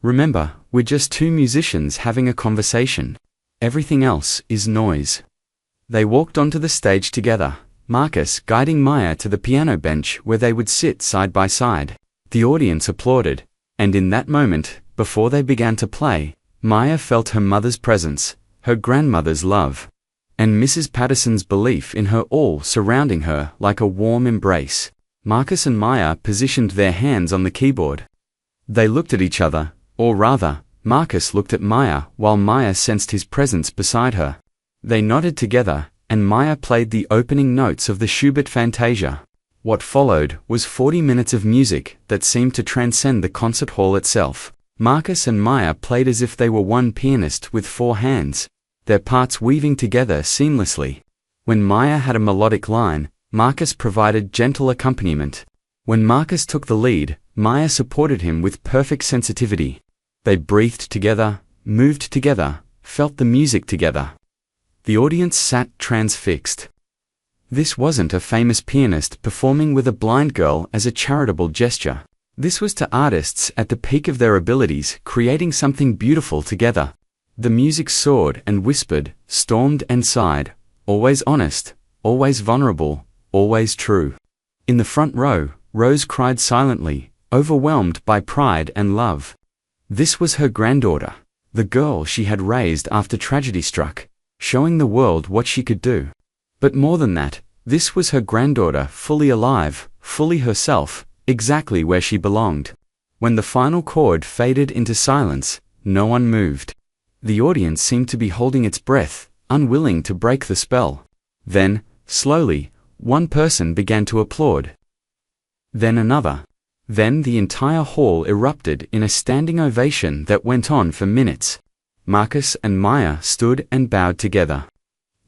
"Remember, we're just two musicians having a conversation. Everything else is noise." They walked onto the stage together, Marcus guiding Maya to the piano bench where they would sit side by side. The audience applauded, and in that moment, before they began to play, Maya felt her mother's presence, her grandmother's love, and Mrs. Patterson's belief in her all surrounding her like a warm embrace. Marcus and Maya positioned their hands on the keyboard. They looked at each other, or rather, Marcus looked at Maya while Maya sensed his presence beside her. They nodded together, and Maya played the opening notes of the Schubert Fantasia. What followed was 40 minutes of music that seemed to transcend the concert hall itself. Marcus and Maya played as if they were one pianist with four hands, their parts weaving together seamlessly. When Maya had a melodic line, Marcus provided gentle accompaniment. When Marcus took the lead, Maya supported him with perfect sensitivity. They breathed together, moved together, felt the music together. The audience sat transfixed. This wasn't a famous pianist performing with a blind girl as a charitable gesture. This was to artists at the peak of their abilities, creating something beautiful together. The music soared and whispered, stormed and sighed, always honest, always vulnerable, always true. In the front row, Rose cried silently, overwhelmed by pride and love. This was her granddaughter, the girl she had raised after tragedy struck, showing the world what she could do. But more than that, this was her granddaughter fully alive, fully herself, exactly where she belonged. When the final chord faded into silence, no one moved. The audience seemed to be holding its breath, unwilling to break the spell. Then, slowly, one person began to applaud. Then another. Then the entire hall erupted in a standing ovation that went on for minutes. Marcus and Maya stood and bowed together.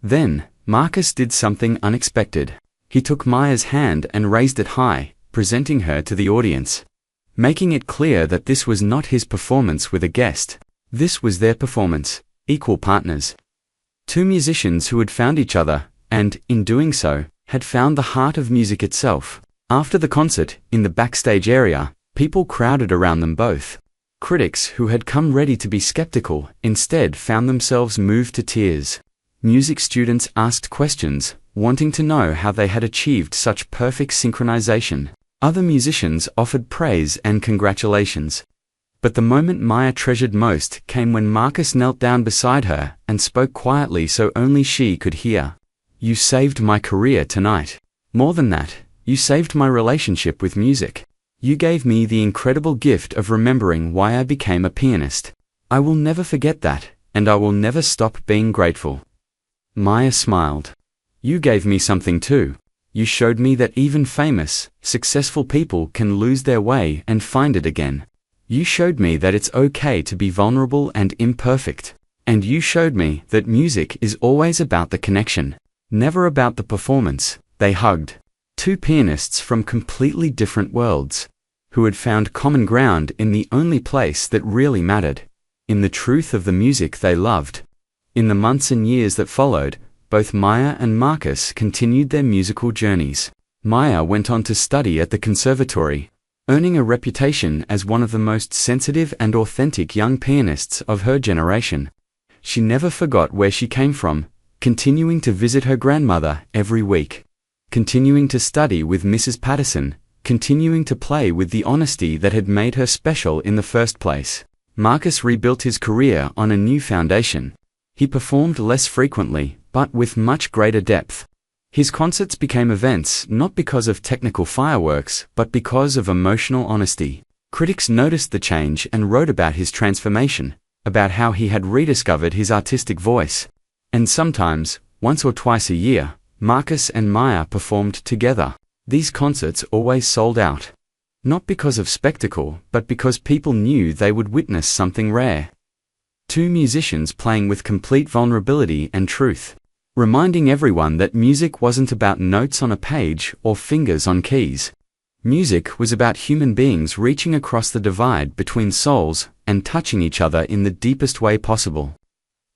Then, Marcus did something unexpected. He took Maya's hand and raised it high, presenting her to the audience, making it clear that this was not his performance with a guest. This was their performance, equal partners. Two musicians who had found each other, and, in doing so, had found the heart of music itself. After the concert, in the backstage area, people crowded around them both. Critics who had come ready to be skeptical instead found themselves moved to tears. Music students asked questions, wanting to know how they had achieved such perfect synchronization. Other musicians offered praise and congratulations. But the moment Maya treasured most came when Marcus knelt down beside her and spoke quietly so only she could hear. "You saved my career tonight. More than that, you saved my relationship with music. You gave me the incredible gift of remembering why I became a pianist. I will never forget that, and I will never stop being grateful." Maya smiled. "You gave me something too. You showed me that even famous, successful people can lose their way and find it again. You showed me that it's okay to be vulnerable and imperfect. And you showed me that music is always about the connection, never about the performance." They hugged. Two pianists from completely different worlds, who had found common ground in the only place that really mattered, in the truth of the music they loved. In the months and years that followed, both Maya and Marcus continued their musical journeys. Maya went on to study at the conservatory, earning a reputation as one of the most sensitive and authentic young pianists of her generation. She never forgot where she came from, continuing to visit her grandmother every week, continuing to study with Mrs. Patterson, continuing to play with the honesty that had made her special in the first place. Marcus rebuilt his career on a new foundation. He performed less frequently, but with much greater depth. His concerts became events not because of technical fireworks, but because of emotional honesty. Critics noticed the change and wrote about his transformation, about how he had rediscovered his artistic voice. And sometimes, once or twice a year, Marcus and Maya performed together. These concerts always sold out. Not because of spectacle, but because people knew they would witness something rare. Two musicians playing with complete vulnerability and truth, reminding everyone that music wasn't about notes on a page or fingers on keys. Music was about human beings reaching across the divide between souls and touching each other in the deepest way possible.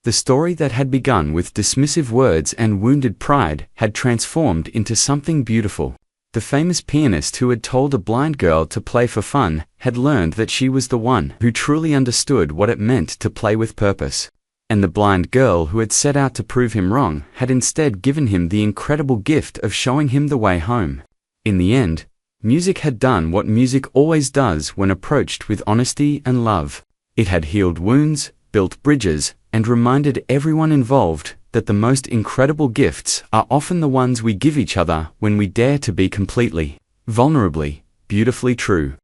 The story that had begun with dismissive words and wounded pride had transformed into something beautiful. The famous pianist who had told a blind girl to play for fun had learned that she was the one who truly understood what it meant to play with purpose. And the blind girl who had set out to prove him wrong had instead given him the incredible gift of showing him the way home. In the end, music had done what music always does when approached with honesty and love. It had healed wounds, built bridges, and reminded everyone involved that the most incredible gifts are often the ones we give each other when we dare to be completely, vulnerably, beautifully true.